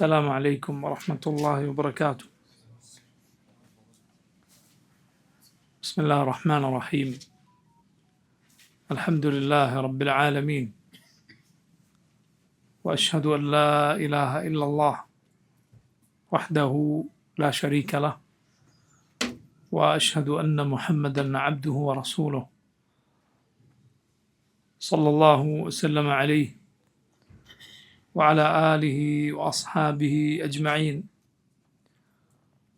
السلام عليكم ورحمة الله وبركاته. بسم الله الرحمن الرحيم. الحمد لله رب العالمين، وأشهد أن لا إله إلا الله وحده لا شريك له، وأشهد أن محمدا عبده ورسوله صلى الله وسلم عليه وعلى آله وأصحابه أجمعين.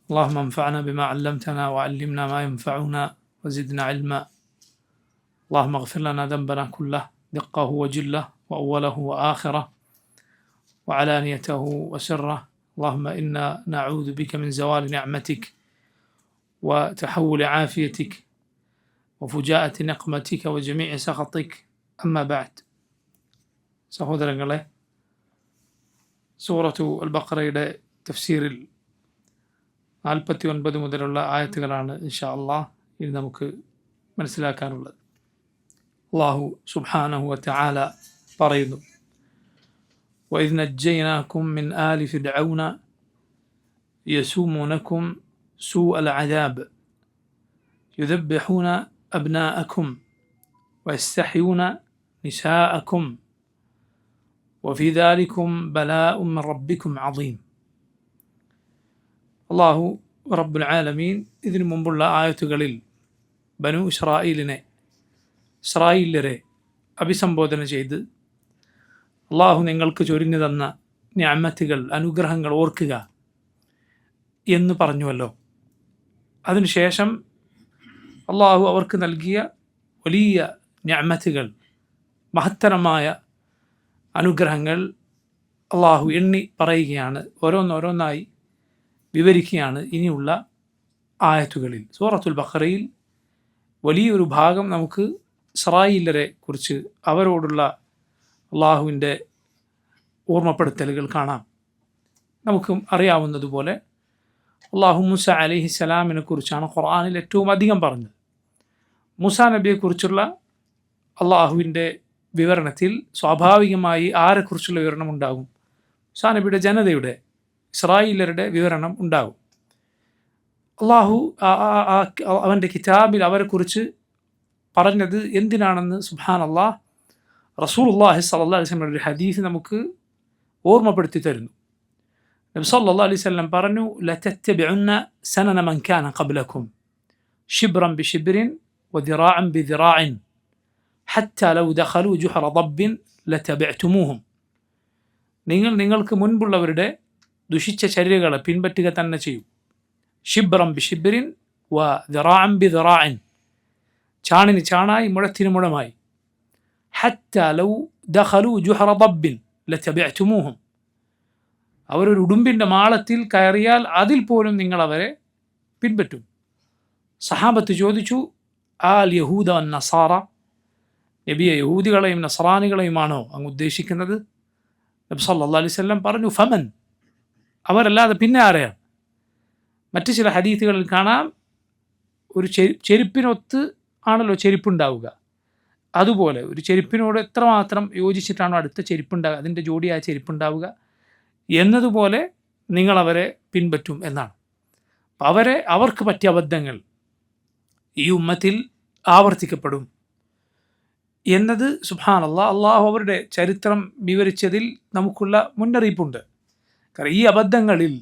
اللهم انفعنا بما علمتنا وعلمنا ما ينفعنا وزدنا علما. اللهم اغفر لنا ذنبنا كله دقه وجله وأوله وآخره وعلانيته وسره. اللهم إنا نعوذ بك من زوال نعمتك وتحول عافيتك وفجاءة نقمتك وجميع سخطك. أما بعد. സഹോദരങ്ങളെ, സൂറത്തു അൽ ബഖറയുടെ തഫ്സീറിൽ 49 മുതലുള്ള ആയത്തുകളാണ് ഇൻഷാ അല്ലാഹ് ഇനി നമുക്ക് മനസ്സിലാക്കാനുള്ളത്. അല്ലാഹു സുബ്ഹാനഹു വ തആല പറയുന്നു: വഇദ് നജ്ജയ്നാകും മിൻ ആലി ഫിർഔന യസൂമുനകും സൂഅൽ അദാബ് യുദബ്ബിഹൂന അബ്നാഅകും വയസ്തഹ്യൂന നിസാഅകും വഫി ദാലികും ബലാഉം മിൻ റബ്ബികും അദീം. അല്ലാഹു റബ്ബുൽ ആലമീൻ ഇതിനു മുമ്പുള്ള ആയത്തുകളിൽ ബനു ഇസ്രായേലരെ അഭിസംബോധന ചെയ്ത് അല്ലാഹു നിങ്ങൾക്ക് ചൊരിഞ്ഞു തന്ന നിഅമത്തുകൾ, അനുഗ്രഹങ്ങൾ ഓർക്കുക എന്ന് പറഞ്ഞുവല്ലോ. അതിനുശേഷം അല്ലാഹു അവർക്ക് നൽകിയ വലിയ നിഅമത്തുകൾ, മഹത്തരമായ അനുഗ്രഹങ്ങൾ അല്ലാഹു എണ്ണി പറയുകയാണ്, ഓരോന്നോരോന്നായി വിവരിക്കുകയാണ് ഇനിയുള്ള ആയത്തുകളിൽ. സൂറത്തുൽ ബഖറയിൽ വലിയൊരു ഭാഗം നമുക്ക് ഇസ്രായേലരെ കുറിച്ച്, അവരോടുള്ള അല്ലാഹുവിൻ്റെ ഓർമ്മപ്പെടുത്തലുകൾ കാണാം. നമുക്കും അറിയാവുന്നതുപോലെ അല്ലാഹു മൂസ അലൈഹിസ്സലാമിനെ കുറിച്ചാണ് ഖുർആനിൽ ഏറ്റവും അധികം പറഞ്ഞത്. മൂസാ നബിയെക്കുറിച്ചുള്ള അല്ലാഹുവിൻ്റെ വിവരണത്തിൽ സ്വാഭാവികമായി ആരെക്കുറിച്ചുള്ള വിവരണം ഉണ്ടാകും? മൂസാ നബിയുടെ ജനതയുടെ, ഇസ്രായേലരുടെ വിവരണം ഉണ്ടാകും. അല്ലാഹു അവൻ്റെ കിതാബിൽ അവരെക്കുറിച്ച് പറഞ്ഞത് എന്തിനാണെന്ന് സുബ്ഹാനല്ലാഹ് റസൂലുള്ളാഹി സ്വല്ലല്ലാഹു അലൈഹി വസല്ലം ഒരു ഹദീസ് നമുക്ക് ഓർമ്മപ്പെടുത്തി തരുന്നു. നബി സല്ലല്ലാഹു അലൈഹി വസല്ലം പറഞ്ഞു: ലതത്തബിഉന്ന സനന മൻ കാന ഖബ്ലകും ശിബ്റൻ ബിശിബ്റിൻ വദിറാഅൻ ബിദിറാഇൻ ഹത്താ ലൗ ദഖലൂ ജുഹറ ദബ്ബിൻ ലതബഅ്തുമൂഹും. നിങ്ങൾക്ക് മുൻപുള്ളവരുടെ ദുഷിച്ച ചര്യകളെ പിൻപറ്റുക തന്നെ ചെയ്യും. ഷിബ്റൻ ബിഷിബ്റിൻ വ ദിറാഅൻ ബിദിറാഇൻ, ചാണിന് ചാണായി മുഴത്തിന് മുഴമായി. ഹത്താ ലൗ ദഖലൂ ജുഹറ ദബ്ബിൻ ലതബഅ്തുമൂഹും, അവരൊരു ഉടുമ്പിൻ്റെ മാളത്തിൽ കയറിയാൽ അതിൽ പോലും നിങ്ങൾ അവരെ പിൻപറ്റും. സഹാബത്ത് ചോദിച്ചു: ആൽ യഹൂദ വൻ നസാറ, നബിയെ യഹൂദികളെയും നസ്രാനികളെയുമാണോ അങ്ങ് ഉദ്ദേശിക്കുന്നത്? നബി സല്ലല്ലാഹു അലൈഹി വസല്ലം പറഞ്ഞു: ഫമൻ, അവരല്ലാതെ പിന്നെ ആരെയാണ്? മറ്റ് ചില ഹദീസുകളിൽ കാണാം, ഒരു ചെരുപ്പിനൊത്ത് ആണല്ലോ ചെരുപ്പുണ്ടാവുക, അതുപോലെ ഒരു ചെരുപ്പിനോട് എത്രമാത്രം യോജിച്ചിട്ടാണോ അടുത്ത ചെരുപ്പുണ്ടാവുക, അതിൻ്റെ ജോഡിയായ ചെരുപ്പുണ്ടാവുക എന്നതുപോലെ നിങ്ങളവരെ പിൻപറ്റും എന്നാണ്. അവർക്ക് പറ്റിയ അബദ്ധങ്ങൾ ഈ ഉമ്മത്തിൽ ആവർത്തിക്കപ്പെടും എന്നത് സുബ്ഹാനല്ലാഹ് അല്ലാഹു അവരുടെ ചരിത്രം വിവരിച്ചതിൽ നമുക്കുള്ള മുന്നറിയിപ്പുണ്ട്. കാരണം ഈ അബദ്ധങ്ങളിൽ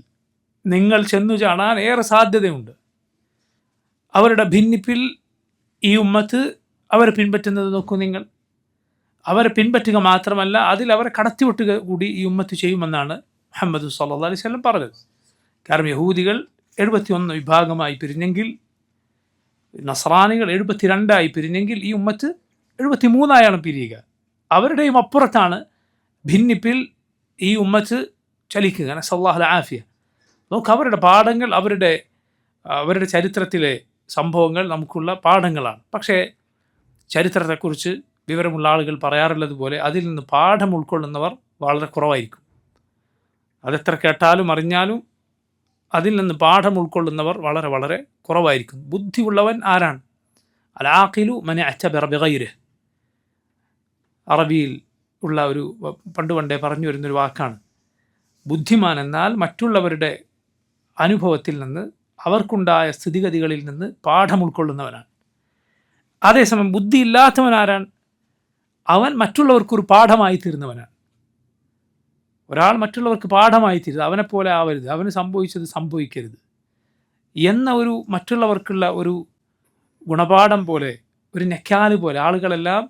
നിങ്ങൾ ചെന്നു ചാടാൻ ഏറെ സാധ്യതയുണ്ട്. അവരുടെ ഭിന്നിപ്പിൽ ഈ ഉമ്മത്ത് അവരെ പിൻപറ്റുന്നത് നോക്കൂ നിങ്ങൾ. അവരെ പിൻപറ്റുക മാത്രമല്ല, അതിൽ അവരെ കടത്തിവിട്ടുക കൂടി ഈ ഉമ്മത്ത് ചെയ്യുമെന്നാണ് മുഹമ്മദ് സല്ലല്ലാഹു അലൈഹി വസല്ലം പറഞ്ഞത്. കാരണം യഹൂദികൾ 71 വിഭാഗമായി പിരിഞ്ഞെങ്കിൽ, നസ്രാനികൾ 72 പിരിഞ്ഞെങ്കിൽ, ഈ ഉമ്മത്ത് 73 പിരിയുക. അവരുടെയും അപ്പുറത്താണ് ഭിന്നിപ്പിൽ ഈ ഉമ്മത്ത് ചലിക്കുക. നസ്അല്ലാഹുൽ ആഫിയ. നോക്ക്, അവരുടെ പാഠങ്ങൾ, അവരുടെ ചരിത്രത്തിലെ സംഭവങ്ങൾ നമുക്കുള്ള പാഠങ്ങളാണ്. പക്ഷേ ചരിത്രത്തെക്കുറിച്ച് വിവരമുള്ള ആളുകൾ പറയാറുള്ളത് പോലെ അതിൽ നിന്ന് പാഠം ഉൾക്കൊള്ളുന്നവർ വളരെ കുറവായിരിക്കും. അതെത്ര കേട്ടാലും അറിഞ്ഞാലും അതിൽ നിന്ന് പാഠം ഉൾക്കൊള്ളുന്നവർ വളരെ വളരെ കുറവായിരിക്കും. ബുദ്ധിയുള്ളവൻ ആരാണ്? അൽ ആഖിലു മൻ അഅ്തബറ ബിഗൈരിഹി. അറബിയിൽ ഉള്ള ഒരു പണ്ടേ പറഞ്ഞു വരുന്നൊരു വാക്കാണ്. ബുദ്ധിമാൻ എന്നാൽ മറ്റുള്ളവരുടെ അനുഭവത്തിൽ നിന്ന് അവർക്കുണ്ടായ സ്ഥിതിഗതികളിൽ നിന്ന് പാഠം ഉൾക്കൊള്ളുന്നവനാണ്. അതേസമയം ബുദ്ധിയില്ലാത്തവൻ ആരാണ്? അവൻ മറ്റുള്ളവർക്കൊരു പാഠമായി തീരുന്നവനാണ്. ഒരാൾ മറ്റുള്ളവർക്ക് പാഠമായി തീരുന്നത്, അവനെപ്പോലെ ആവരുത്, അവന് സംഭവിച്ചത് സംഭവിക്കരുത് എന്ന ഒരു മറ്റുള്ളവർക്കുള്ള ഒരു ഗുണപാഠം പോലെ, ഒരു നെക്കാല് പോലെ ആളുകളെല്ലാം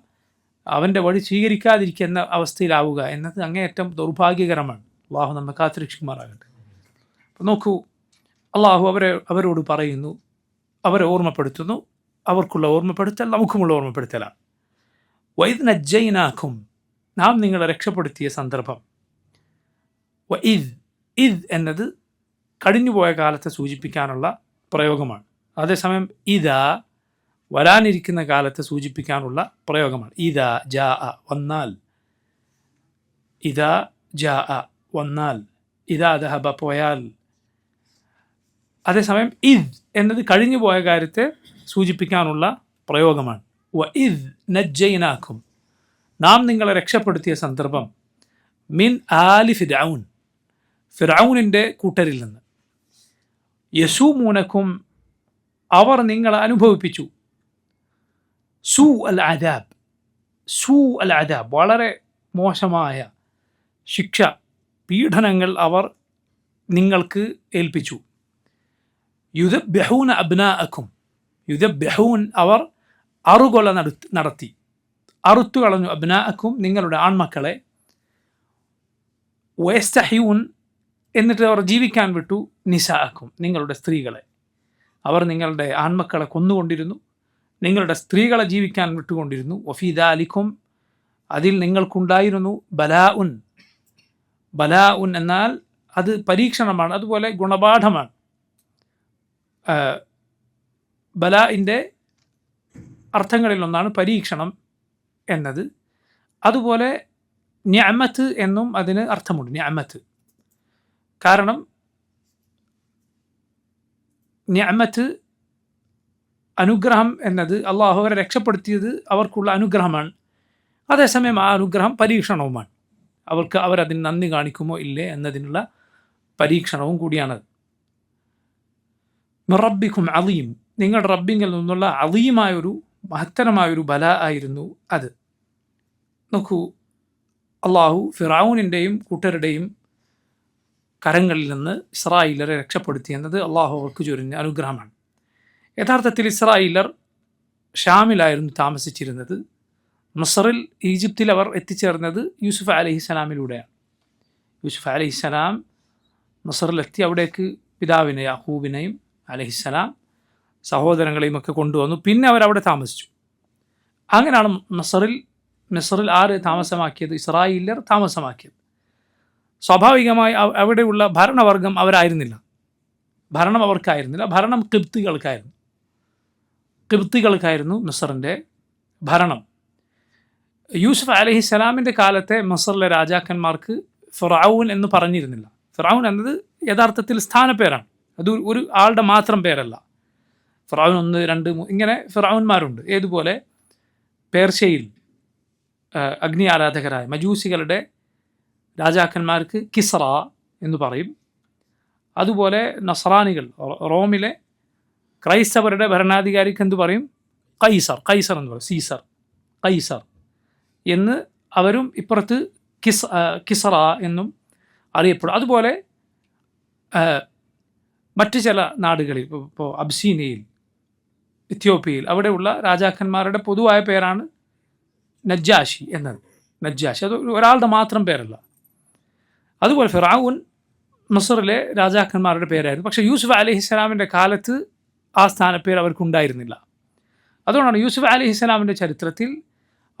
അവൻ്റെ വഴി സ്വീകരിക്കാതിരിക്കുന്ന അവസ്ഥയിലാവുക എന്നത് അങ്ങേയറ്റം ദൗർഭാഗ്യകരമാണ്. അള്ളാഹു നമ്മെ കാത്തുരക്ഷിക്കുമാറാകട്ടെ. അപ്പം നോക്കൂ, അള്ളാഹു അവരോട് പറയുന്നു, അവരെ ഓർമ്മപ്പെടുത്തുന്നു. അവർക്കുള്ള ഓർമ്മപ്പെടുത്തൽ നമുക്കുമുള്ള ഓർമ്മപ്പെടുത്തലാണ്. വൈദ് നജ്ജൈനാക്കും, നാം നിങ്ങളെ രക്ഷപ്പെടുത്തിയ സന്ദർഭം. ഇദ് എന്നത് കഴിഞ്ഞുപോയ കാലത്തെ സൂചിപ്പിക്കാനുള്ള പ്രയോഗമാണ്. അതേസമയം ഇതാ വരാനിരിക്കുന്ന കാലത്തെ സൂചിപ്പിക്കാനുള്ള പ്രയോഗമാണ്. ഇതാ ജാ വന്നാൽ, ഇതാ ജാ വന്നാൽ, ഇതാ ദഹബ പോയാൽ. അതേസമയം ഇദ് എന്നത് കഴിഞ്ഞുപോയ കാര്യത്തെ സൂചിപ്പിക്കാനുള്ള പ്രയോഗമാണ്. ഇദ് നജ്ജൈനാക്കും, നാം നിങ്ങളെ രക്ഷപ്പെടുത്തിയ സന്ദർഭം. മിൻ ആലി ഫിർഔൻ, ഫിർഔനിൻ്റെ കൂട്ടരിൽ നിന്ന്. യസൂമൂനക്കും, അവർ നിങ്ങളെ അനുഭവിപ്പിച്ചു. സൂ അൽ അദാബ്, സൂ അൽ അദാബ്, വളരെ മോശമായ ശിക്ഷ, പീഡനങ്ങൾ അവർ നിങ്ങൾക്ക് ഏൽപ്പിച്ചു. യുദബ്ബഹൂന അബ്നാഅക്കും, യുദബ്ബഹൂൻ അവർ അറുകൊല നടത്തി, അറുത്തു കളഞ്ഞു. അബ്നാഅക്കും നിങ്ങളുടെ ആൺമക്കളെ. വയസ്തഹ്യൂൻ എന്നിട്ട് അവർ ജീവിക്കാൻ വിട്ടു. നിസാഅക്കും നിങ്ങളുടെ സ്ത്രീകളെ. അവർ നിങ്ങളുടെ ആൺമക്കളെ കൊന്നുകൊണ്ടിരുന്നു, നിങ്ങളുടെ സ്ത്രീകളെ ജീവിക്കാൻ വിട്ടുകൊണ്ടിരുന്നു. വഫീ ദാലിക്കും, അതിൽ നിങ്ങൾക്കുണ്ടായിരുന്നു ബലാഉൻ. ബലാഉൻ എന്നാൽ അത് പരീക്ഷണമാണ്, അതുപോലെ ഗുണപാഠമാണ്. ബലാഇൻ്റെ അർത്ഥങ്ങളിലൊന്നാണ് പരീക്ഷണം എന്നത്. അതുപോലെ നിഅമത്ത് എന്നും അതിന് അർത്ഥമുണ്ട്, നിഅമത്ത്. കാരണം നിഅമത്ത്, അനുഗ്രഹം എന്നത് അള്ളാഹു അവരെ രക്ഷപ്പെടുത്തിയത് അവർക്കുള്ള അനുഗ്രഹമാണ്. അതേസമയം ആ അനുഗ്രഹം പരീക്ഷണവുമാണ്. അവരതിന് നന്ദി കാണിക്കുമോ ഇല്ലേ എന്നതിനുള്ള പരീക്ഷണവും കൂടിയാണത്. റബ്ബിക്കും അലീം, നിങ്ങളുടെ റബ്ബിങ്കിൽ നിന്നുള്ള അലീമായൊരു മഹത്തരമായൊരു ബല ആയിരുന്നു അത്. നോക്കൂ, അള്ളാഹു ഫിറഔനിൻ്റെയും കൂട്ടരുടെയും കരങ്ങളിൽ നിന്ന് ഇസ്രായേലരെ രക്ഷപ്പെടുത്തി എന്നത് അള്ളാഹു അവർക്ക് ചൊരിഞ്ഞ അനുഗ്രഹമാണ്. യഥാർത്ഥത്തിൽ ഇസ്രായേലർ ഷാമിലായിരുന്നു താമസിച്ചിരുന്നത്. മസറിൽ, ഈജിപ്തിൽ അവർ എത്തിച്ചേർന്നത് യൂസുഫ് അലൈഹിസ്സലാമിലൂടെയാണ്. യൂസുഫ് അലൈഹിസ്സലാം മസറിലെത്തി അവിടേക്ക് പിതാവിനെ യാഹൂബിനെയും അലൈഹിസ്സലാം സഹോദരങ്ങളെയും ഒക്കെ കൊണ്ടുവന്നു. പിന്നെ അവരവിടെ താമസിച്ചു. അങ്ങനെയാണ് മസറിൽ ആര് താമസമാക്കിയത്? ഇസ്രായേലർ താമസമാക്കിയത്. സ്വാഭാവികമായി അവിടെയുള്ള ഭരണവർഗം അവരായിരുന്നില്ല, ഭരണം അവർക്കായിരുന്നില്ല, ഭരണം കിബ്തികൾക്കായിരുന്നു മസറിൻ്റെ ഭരണം. യൂസുഫ് അലൈഹിസ്സലാമിൻ്റെ കാലത്തെ മസറിലെ രാജാക്കന്മാർക്ക് ഫിറഔൻ എന്ന് പറഞ്ഞിരുന്നില്ല. ഫിറഔൻ എന്നത് യഥാർത്ഥത്തിൽ സ്ഥാനപ്പേരാണ്, അത് ഒരു ആളുടെ മാത്രം പേരല്ല. ഫിറഔൻ 1, 2, 3 ഇങ്ങനെ ഫിറഔന്മാരുണ്ട്. ഏതുപോലെ പേർഷ്യയിൽ അഗ്നി ആരാധകരായ മജൂസികളുടെ രാജാക്കന്മാർക്ക് കിസ്റ എന്ന് പറയും. അതുപോലെ നസ്രാനികൾ, റോമിലെ ക്രൈസ്തവരുടെ ഭരണാധികാരിക്ക് എന്തു പറയും? കൈസർ എന്ന് പറയും. കൈസർ എന്ന് അവരും ഇപ്പുറത്ത് കിസ്റ എന്നും അറിയപ്പെടും. അതുപോലെ മറ്റ് ചില നാടുകളിൽ, ഇപ്പോൾ അബ്സീനിയയിൽ, എത്യോപ്യയിൽ അവിടെയുള്ള രാജാക്കന്മാരുടെ പൊതുവായ പേരാണ് നജ്ജാഷി എന്നത്. നജ്ജാഷി അത് ഒരാളുടെ മാത്രം പേരല്ല. അതുപോലെ ഫിറഔൻ മസറിലെ രാജാക്കന്മാരുടെ പേരായിരുന്നു. പക്ഷേ യൂസുഫ് അലൈഹിസ്സലാമിൻ്റെ കാലത്ത് ആ സ്ഥാനപ്പേര് അവർക്കുണ്ടായിരുന്നില്ല. അതുകൊണ്ടാണ് യൂസുഫ് അലൈഹിസ്സലാമിൻ്റെ ചരിത്രത്തിൽ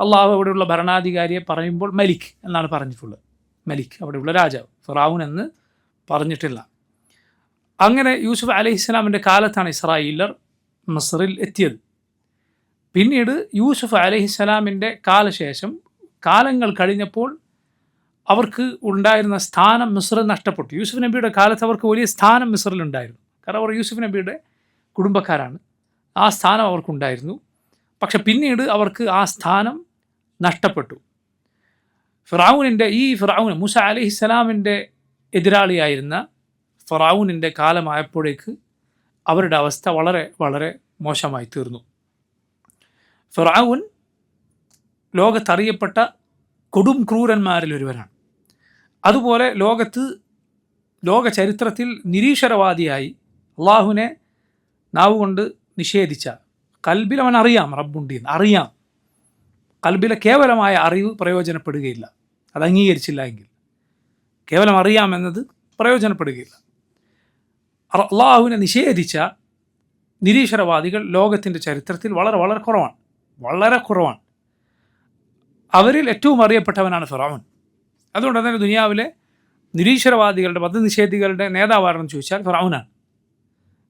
അള്ളാഹു അവിടെയുള്ള ഭരണാധികാരിയെ പറയുമ്പോൾ മലിക് എന്നാണ് പറഞ്ഞിട്ടുള്ളത്. മലിക്, അവിടെയുള്ള രാജാവ്. ഫിറഔൻ എന്ന് പറഞ്ഞിട്ടില്ല. അങ്ങനെ യൂസുഫ് അലൈഹിസ്സലാമിൻ്റെ കാലത്താണ് ഇസ്രായേലർ മസറിൽ എത്തിയത്. പിന്നീട് യൂസുഫ് അലൈഹിസ്സലാമിൻ്റെ കാലശേഷം കാലങ്ങൾ കഴിഞ്ഞപ്പോൾ അവർക്ക് ഉണ്ടായിരുന്ന സ്ഥാനം മിസ്റിൽ നഷ്ടപ്പെട്ടു. യൂസുഫ് നബിയുടെ കാലത്ത് അവർക്ക് വലിയ സ്ഥാനം മിസ്റിലുണ്ടായിരുന്നു. കാരണം അവർ യൂസുഫ് നബിയുടെ കുടുംബക്കാരാണ്. ആ സ്ഥാനം അവർക്കുണ്ടായിരുന്നു. പക്ഷെ പിന്നീട് അവർക്ക് ആ സ്ഥാനം നഷ്ടപ്പെട്ടു. ഫിറഔൻ മൂസ അലൈഹിസ്സലാമിൻ്റെ എതിരാളിയായിരുന്ന ഫറഔനിൻ്റെ കാലമായപ്പോഴേക്ക് അവരുടെ അവസ്ഥ വളരെ വളരെ മോശമായി തീർന്നു. ഫറഔൻ ലോകത്തറിയപ്പെട്ട കൊടും ക്രൂരന്മാരിൽ ഒരുവനാണ്. അതുപോലെ ലോക ചരിത്രത്തിൽ നിരീശ്വരവാദിയായി അള്ളാഹുവിനെ നാവുകൊണ്ട് നിഷേധിച്ച, കൽബിൽ അവൻ അറിയാം റബ്ബുണ്ട് എന്ന് അറിയാം, കൽബിലെ കേവലമായ അറിവ് പ്രയോജനപ്പെടുകയില്ല, അത് അംഗീകരിച്ചില്ല എങ്കിൽ കേവലം അറിയാമെന്നത് പ്രയോജനപ്പെടുകയില്ല. അള്ളാഹുവിനെ നിഷേധിച്ച നിരീശ്വരവാദികൾ ലോകത്തിൻ്റെ ചരിത്രത്തിൽ വളരെ വളരെ കുറവാണ്, വളരെ കുറവാണ്. അവരിൽ ഏറ്റവും അറിയപ്പെട്ടവനാണ് ഫിറഔൻ. അതുകൊണ്ട് തന്നെ ദുനിയാവിലെ നിരീശ്വരവാദികളുടെ മതനിഷേധികളുടെ നേതാവാണെന്ന് ചോദിച്ചാൽ ഫിറഔനാണ്.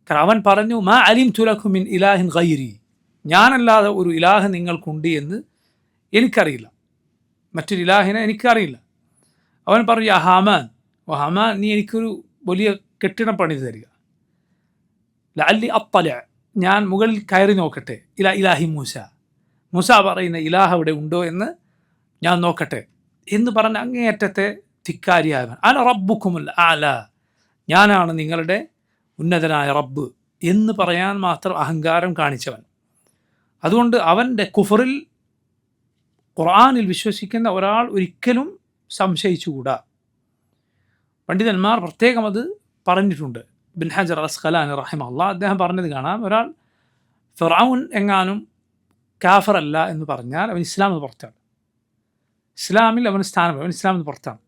കാരണം അവൻ പറഞ്ഞു, മാ അലിംതു ലക്കും മിൻ ഇലാഹിൻ ഗൈരി, ഞാനല്ലാതെ ഒരു ഇലാഹ് നിങ്ങൾക്കുണ്ട് എന്ന് എനിക്കറിയില്ല, മറ്റൊരു ഇലാഹിനെ എനിക്കറിയില്ല. അവൻ പറഞ്ഞു, യാ ഹാമാൻ, ഓ ഹാമാൻ, നീ എനിക്കൊരു വലിയ കെട്ടിടം പണിത് തരിക. ലഅല്ലി അത്തല, ഞാൻ മുകളിൽ കയറി നോക്കട്ടെ, ഇലാഹി മൂസ പറയുന്ന ഇലാഹ് അവിടെ ഉണ്ടോ എന്ന് ഞാൻ നോക്കട്ടെ എന്ന് പറഞ്ഞ അങ്ങേയറ്റത്തെ ധിക്കാരിയായവൻ. അന റബ്ബുക്കുമുൽ ആല, ഞാനാണ് നിങ്ങളുടെ ഉന്നതനായ റബ്ബ് എന്ന് പറയാൻ മാത്രം അഹങ്കാരം കാണിച്ചവൻ. അതുകൊണ്ട് അവൻ്റെ കുഫറിൽ ഖുർആനിൽ വിശ്വസിക്കുന്ന ഒരാൾ ഒരിക്കലും സംശയിച്ചുകൂടാ. പണ്ഡിതന്മാർ പ്രത്യേകം അത് പറഞ്ഞിട്ടുണ്ട്. ഇബ്ൻ ഹജർ അസ്ഖലാനി റഹിമഹുല്ലാഹ് അദ്ദേഹം പറഞ്ഞത് കാണാം, ഒരാൾ ഫിറഔൻ എങ്ങാനും കാഫറല്ല എന്ന് പറഞ്ഞാൽ അവൻ ഇസ്ലാമിൽ പുറത്താണ്, ഇസ്ലാമിൽ അവന് സ്ഥാനമില്ല, അവൻ ഇസ്ലാമിൽ പുറത്താണ്.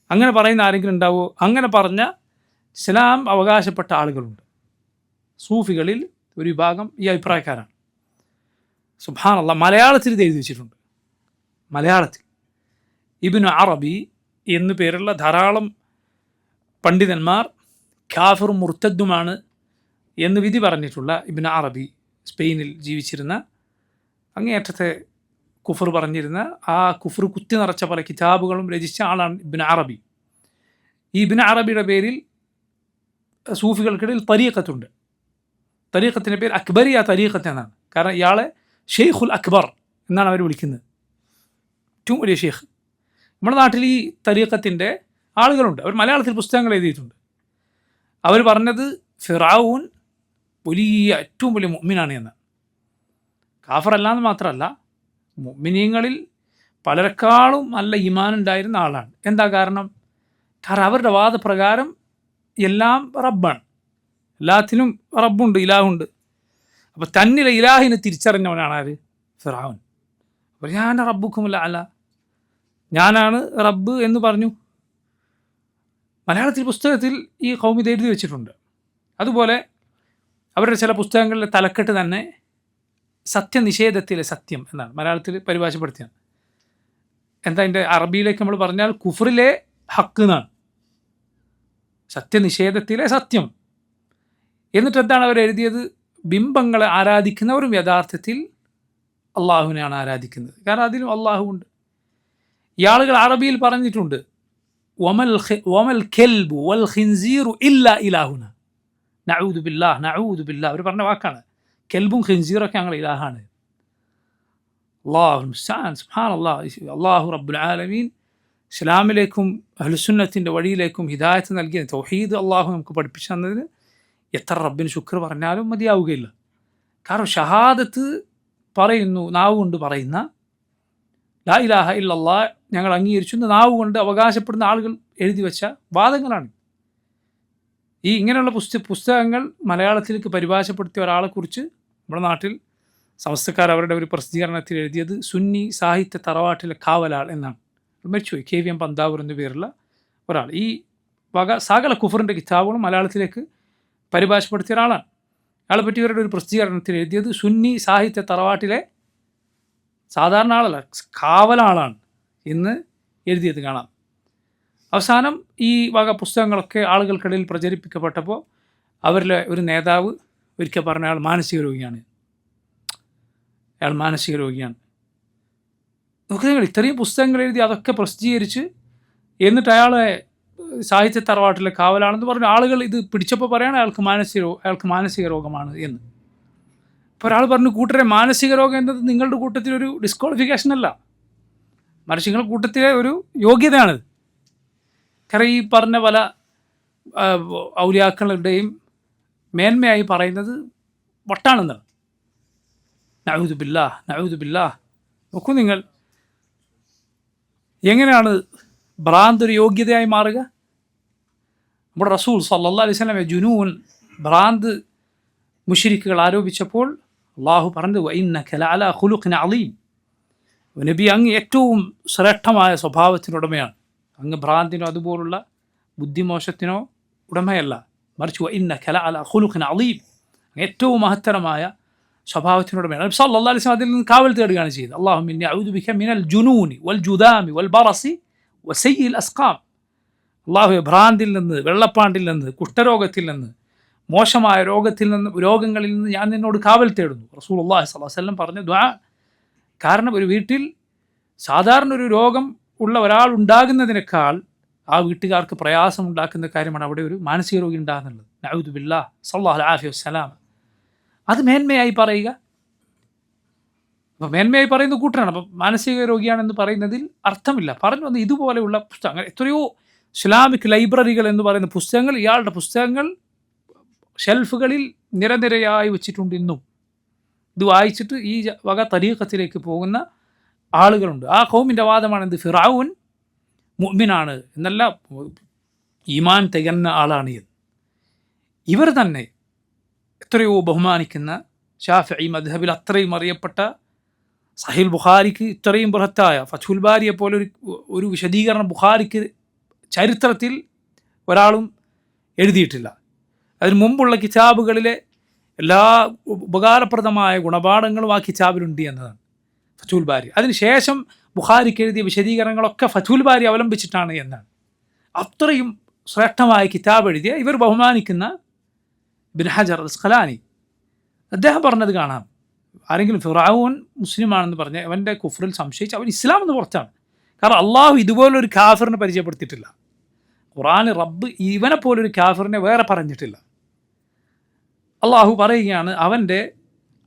അങ്ങനെ പറയുന്ന ആരെങ്കിലും ഉണ്ടാവുമോ? അങ്ങനെ പറഞ്ഞ ഇസ്ലാം അവകാശപ്പെട്ട ആളുകളുണ്ട്. സൂഫികളിൽ ഒരു വിഭാഗം ഈ അഭിപ്രായക്കാരാണ്. സുബ്ഹാനല്ലാഹ്, മലയാളത്തിൽ ഇത് എഴുതി വെച്ചിട്ടുണ്ട്. മലയാളത്തിൽ ഇബ്നു അറബി എന്നു പേരുള്ള ധാരാളം പണ്ഡിതന്മാർ കാഫിറും മുർത്തദ്ദുമാണ് എന്ന് വിധി പറഞ്ഞിട്ടുള്ള ഇബ്നു അറബി, സ്പെയിനിൽ ജീവിച്ചിരുന്ന അങ്ങേയറ്റത്തെ കുഫർ പറഞ്ഞിരുന്ന, ആ കുഫർ കുത്തി നിറച്ച പല കിതാബുകളും രചിച്ച ആളാണ് ഇബ്നു അറബി. ഈ ഇബ്നു അറബിയുടെ പേരിൽ സൂഫികൾക്കിടയിൽ തരീഖത്തുണ്ട്. തരീഖത്തിൻ്റെ പേര് അക്ബരിയ തരീഖത്ത് എന്നാണ്. കാരണം ഇയാളെ ഷെയ്ഖുൽ അക്ബർ എന്നാണ് അവർ വിളിക്കുന്നത്, ഏറ്റവും വലിയ ഷെയ്ഖ്. നമ്മുടെ നാട്ടിൽ ഈ തരീഖത്തിൻ്റെ ആളുകളുണ്ട്, അവർ മലയാളത്തിൽ പുസ്തകങ്ങൾ എഴുതിയിട്ടുണ്ട്. അവർ പറഞ്ഞത് ഫിറഔൻ വലിയ ഏറ്റവും വലിയ മുഅ്മിനാണ് എന്ന്. കാഫറല്ല എന്ന് മാത്രമല്ല, മുഅ്മിനീങ്ങളിൽ പലരെക്കാളും നല്ല ഈമാൻ ഉണ്ടായിരുന്ന ആളാണ്. എന്താ കാരണം? കാരണം അവരുടെ വാദപ്രകാരം എല്ലാം റബ്ബാണ്, എല്ലാത്തിനും റബ്ബുണ്ട്, ഇലാഹുണ്ട്. അപ്പോൾ തന്നിലെ ഇലാഹിനെ തിരിച്ചറിഞ്ഞവനാണ് ആര്? ഫിറഔൻ. അപ്പോൾ ഞാൻ റബ്ബുക്കുമുൽ അല, ഞാനാണ് റബ്ബ് എന്ന് പറഞ്ഞു. മലയാളത്തിൽ പുസ്തകത്തിൽ ഈ ഖൗമി എഴുതി വെച്ചിട്ടുണ്ട്. അതുപോലെ അവരുടെ ചില പുസ്തകങ്ങളിലെ തലക്കെട്ട് തന്നെ സത്യനിഷേധത്തിലെ സത്യം എന്നാണ് മലയാളത്തിൽ പരിഭാഷപ്പെടുത്തിയാണ്. എന്താ അതിൻ്റെ അറബിയിലേക്ക് നമ്മൾ പറഞ്ഞാൽ കുഫറിലെ ഹക്ക് എന്നാണ്, സത്യനിഷേധത്തിലെ സത്യം. എന്നിട്ട് എന്താണ് അവർ എഴുതിയത്? ബിംബങ്ങളെ ആരാധിക്കുന്നവരും യഥാർത്ഥത്തിൽ അള്ളാഹുവിനെയാണ് ആരാധിക്കുന്നത്, കാരണം അതിലും അള്ളാഹു ഉണ്ട്. ഈ ആളുകൾ അറബിയിൽ പറഞ്ഞിട്ടുണ്ട്, വമൽ കെൽബു വൽ ഖിൻസീറു ഇല്ലാ ഇലാഹുന, നഊദു ബില്ലാഹ് നഊദു ബില്ലാഹ്. അവർ പറഞ്ഞ വാക്കാണ്, കെൽബും ഖിൻസീറൊക്കെ ഞങ്ങൾ ഇലാഹാണ്. അല്ലാഹു മുസ്തആൻ, സുബ്ഹാനല്ലാഹ്. അല്ലാഹു റബ്ബുൽ ആലമീൻ ഇസ്ലാമിലേക്കും അഹ്ലുസുന്നത്തിൻ്റെ വഴിയിലേക്കും ഹിദായത്ത് നൽകിയ തൗഹീദ് അള്ളാഹു നമുക്ക് പഠിപ്പിച്ചു തന്നതിന് എത്ര റബ്ബിന് ശുക്ർ പറഞ്ഞാലും മതിയാവുകയില്ല. കാരണം ഷഹാദത്ത് പറയുന്നു, നാവ് കൊണ്ട് പറയുന്ന ലാ ഇലാഹ ഇല്ലല്ലാഹ് ഞങ്ങൾ അംഗീകരിച്ചു എന്ന് നാവ് കൊണ്ട് അവകാശപ്പെടുന്ന ആളുകൾ എഴുതി വെച്ച വാദങ്ങളാണ്. ഈ ഇങ്ങനെയുള്ള പുസ്തകങ്ങൾ മലയാളത്തിലേക്ക് പരിഭാഷപ്പെടുത്തിയ ഒരാളെക്കുറിച്ച് നമ്മുടെ നാട്ടിൽ സമസ്തക്കാർ അവരുടെ ഒരു പ്രസിദ്ധീകരണത്തിൽ എഴുതിയത് സുന്നി സാഹിത്യ തറവാട്ടിലെ കാവലാൾ എന്നാണ്. മരിച്ചുപോയി, KVM പന്താവൂർ എന്ന പേരുള്ള ഒരാൾ. ഈ സകല കുഫറിൻ്റെ കിതാബുകളും മലയാളത്തിലേക്ക് പരിഭാഷപ്പെടുത്തിയ ഒരാളാണ്. അയാളെ പറ്റി ഇവരുടെ ഒരു പ്രസിദ്ധീകരണത്തിൽ എഴുതിയത് സുന്നി സാഹിത്യ തറവാട്ടിലെ സാധാരണ ആളല്ല, കാവലാളാണ് എന്ന് എഴുതിയത് കാണാം. അവസാനം ഈ പുസ്തകങ്ങളൊക്കെ ആളുകൾക്കിടയിൽ പ്രചരിപ്പിക്കപ്പെട്ടപ്പോൾ അവരിലെ ഒരു നേതാവ് ഒരിക്കൽ പറഞ്ഞ അയാൾ മാനസിക രോഗിയാണ്. നോക്കി, നിങ്ങൾ ഇത്രയും പുസ്തകങ്ങൾ എഴുതി അതൊക്കെ പ്രസിദ്ധീകരിച്ച് എന്നിട്ട് അയാളെ സാഹിത്യ തറവാട്ടിലെ കാവലാണെന്ന് പറഞ്ഞു. ആളുകൾ ഇത് പിടിച്ചപ്പോൾ പറയാണ് അയാൾക്ക് മാനസിക രോഗമാണ് എന്ന്. അപ്പോൾ ഒരാൾ പറഞ്ഞു, കൂട്ടരെ മാനസിക രോഗം എന്നത് നിങ്ങളുടെ കൂട്ടത്തിലൊരു ഡിസ്ക്വാളിഫിക്കേഷൻ അല്ല, മറിച്ച് നിങ്ങളുടെ കൂട്ടത്തിലെ ഒരു യോഗ്യതയാണിത്. കാരണം ഈ പറഞ്ഞ പല ഔലിയാക്കളുടെയും മേന്മയായി പറയുന്നത് വട്ടാണെന്നാണ്. നഊദു ബില്ലാഹ്, നഊദു ബില്ലാഹ്. നോക്കൂ നിങ്ങൾ, എങ്ങനെയാണ് ഭ്രാന്ത് ഒരു യോഗ്യതയായി മാറുക? നമ്മുടെ റസൂൽ സല്ലല്ലാഹു അലൈഹി വസല്ലം ജുനൂൻ, ഭ്രാന്ത് മുശ്രിക്കുകൾ ആരോപിച്ചപ്പോൾ അള്ളാഹു പറഞ്ഞത് വഇന്നക ലഅലാ ഖുലുഖിൻ അളീം, നബി അങ്ങ് ഏറ്റവും ശ്രേഷ്ഠമായ സ്വഭാവത്തിനുടമയാണ്. അങ്ങ് ഭ്രാന്തിനോ അതുപോലുള്ള ബുദ്ധിമോശത്തിനോ ഉടമയല്ല, മറിച്ച് വഇന്നക ലഅലാ ഖുലുഖിൻ അളീം, ഏറ്റവും മഹത്തരമായ സ്വഭാവത്തിനുടമയാണ്. നബി സല്ലല്ലാഹു അലൈഹി വസല്ലം അതിൽ നിന്ന് കാവൽ തേടുകയാണ് ചെയ്തത്. അല്ലാഹുമ്മ ഇന്നി അഊദു ബിക മിനൽ ജുനൂനി വൽ ജുദാമി വൽ ബറസി വസയ്യിൽ അസ്ഖാം. അള്ളാഹു ഭ്രാന്തിൽ നിന്ന്, വെള്ളപ്പാണ്ടിൽ നിന്ന്, കുഷ്ഠരോഗത്തിൽ നിന്ന്, മോശമായ രോഗങ്ങളിൽ നിന്ന് ഞാൻ നിന്നോട് കാവൽ തേടുന്നു. റസൂലുള്ളാഹി സ്വല്ലല്ലാഹു അലൈഹി വസല്ലം പറഞ്ഞ ദുആ. കാരണം ഒരു വീട്ടിൽ സാധാരണ ഒരു രോഗം ഉള്ള ഒരാൾ ഉണ്ടാകുന്നതിനേക്കാൾ ആ വീട്ടുകാർക്ക് പ്രയാസം ഉണ്ടാക്കുന്ന കാര്യമാണ് അവിടെ ഒരു മാനസിക രോഗി ഉണ്ടാകുന്നുള്ളത്. നഊദു ബില്ലാഹ്, സല്ലല്ലാഹു അലൈഹി വസല്ലം. അത് മേന്മയായി പറയുക. അപ്പോൾ മേന്മയായി പറയുന്ന കൂട്ടരാണ്. അപ്പം മാനസിക രോഗിയാണെന്ന് പറയുന്നതിൽ അർത്ഥമില്ല. പറഞ്ഞു വന്ന് ഇതുപോലെയുള്ള പുസ്തകങ്ങൾ, എത്രയോ ഇസ്ലാമിക് ലൈബ്രറികൾ എന്ന് പറയുന്ന പുസ്തകങ്ങൾ, ഇയാളുടെ പുസ്തകങ്ങൾ ഷെൽഫുകളിൽ നിരനിരയായി വെച്ചിട്ടുണ്ട് ഇന്നും. ഇത് വായിച്ചിട്ട് ഈ വക തരീഖത്തിലേക്ക് പോകുന്ന ആളുകളുണ്ട്. ആ ഖൗമിൻ്റെ വാദമാണ് എന്ത്? ഫിറഔൻ മുഅ്മിനാണ് എന്നല്ല, ഈമാൻ തികഞ്ഞ ആളാണ് എന്ന്. ഇവർ തന്നെ എത്രയോ ബഹുമാനിക്കുന്ന ശാഫിഈ മദ്ഹബിൽ അത്രയും അറിയപ്പെട്ട സഹീൽ ബുഖാരിക്ക് ഇത്രയും ബൃഹത്തായ ഫത്ഹുൽ ബാരിയെ പോലെ ഒരു വിശദീകരണം ബുഖാരിക്ക് ചരിത്രത്തിൽ ഒരാളും എഴുതിയിട്ടില്ല. അതിന് മുമ്പുള്ള കിതാബുകളിലെ എല്ലാ ഉപകാരപ്രദമായ ഗുണപാഠങ്ങളും ആ കിതാബിലുണ്ട് എന്നതാണ് ഫത്ഹുൽ ബാരി. അതിനുശേഷം ബുഖാരിക്ക് എഴുതിയ വിശദീകരണങ്ങളൊക്കെ ഫത്ഹുൽ ബാരി അവലംബിച്ചിട്ടാണ് എന്നാണ്. അത്രയും ശ്രേഷ്ഠമായ കിതാബ് എഴുതിയ ഇവർ ബഹുമാനിക്കുന്ന ഇബ്നു ഹജർ അസ്ഖലാനി അദ്ദേഹം പറഞ്ഞത് കാണാം. ആരെങ്കിലും ഫിറഔൻ മുസ്ലിമാണെന്ന് പറഞ്ഞ് അവൻ്റെ കുഫറിൽ സംശയിച്ച് അവൻ ഇസ്ലാം എന്ന് പുറത്താണ്. കാരണം അള്ളാഹു ഇതുപോലൊരു കാഫിറിനെ പരിചയപ്പെടുത്തിയിട്ടില്ല. ഖുർആനിൽ റബ്ബ് ഇവനെ പോലൊരു കാഫിറിനെ വേറെ പറഞ്ഞിട്ടില്ല. അള്ളാഹു പറയുകയാണ് അവൻ്റെ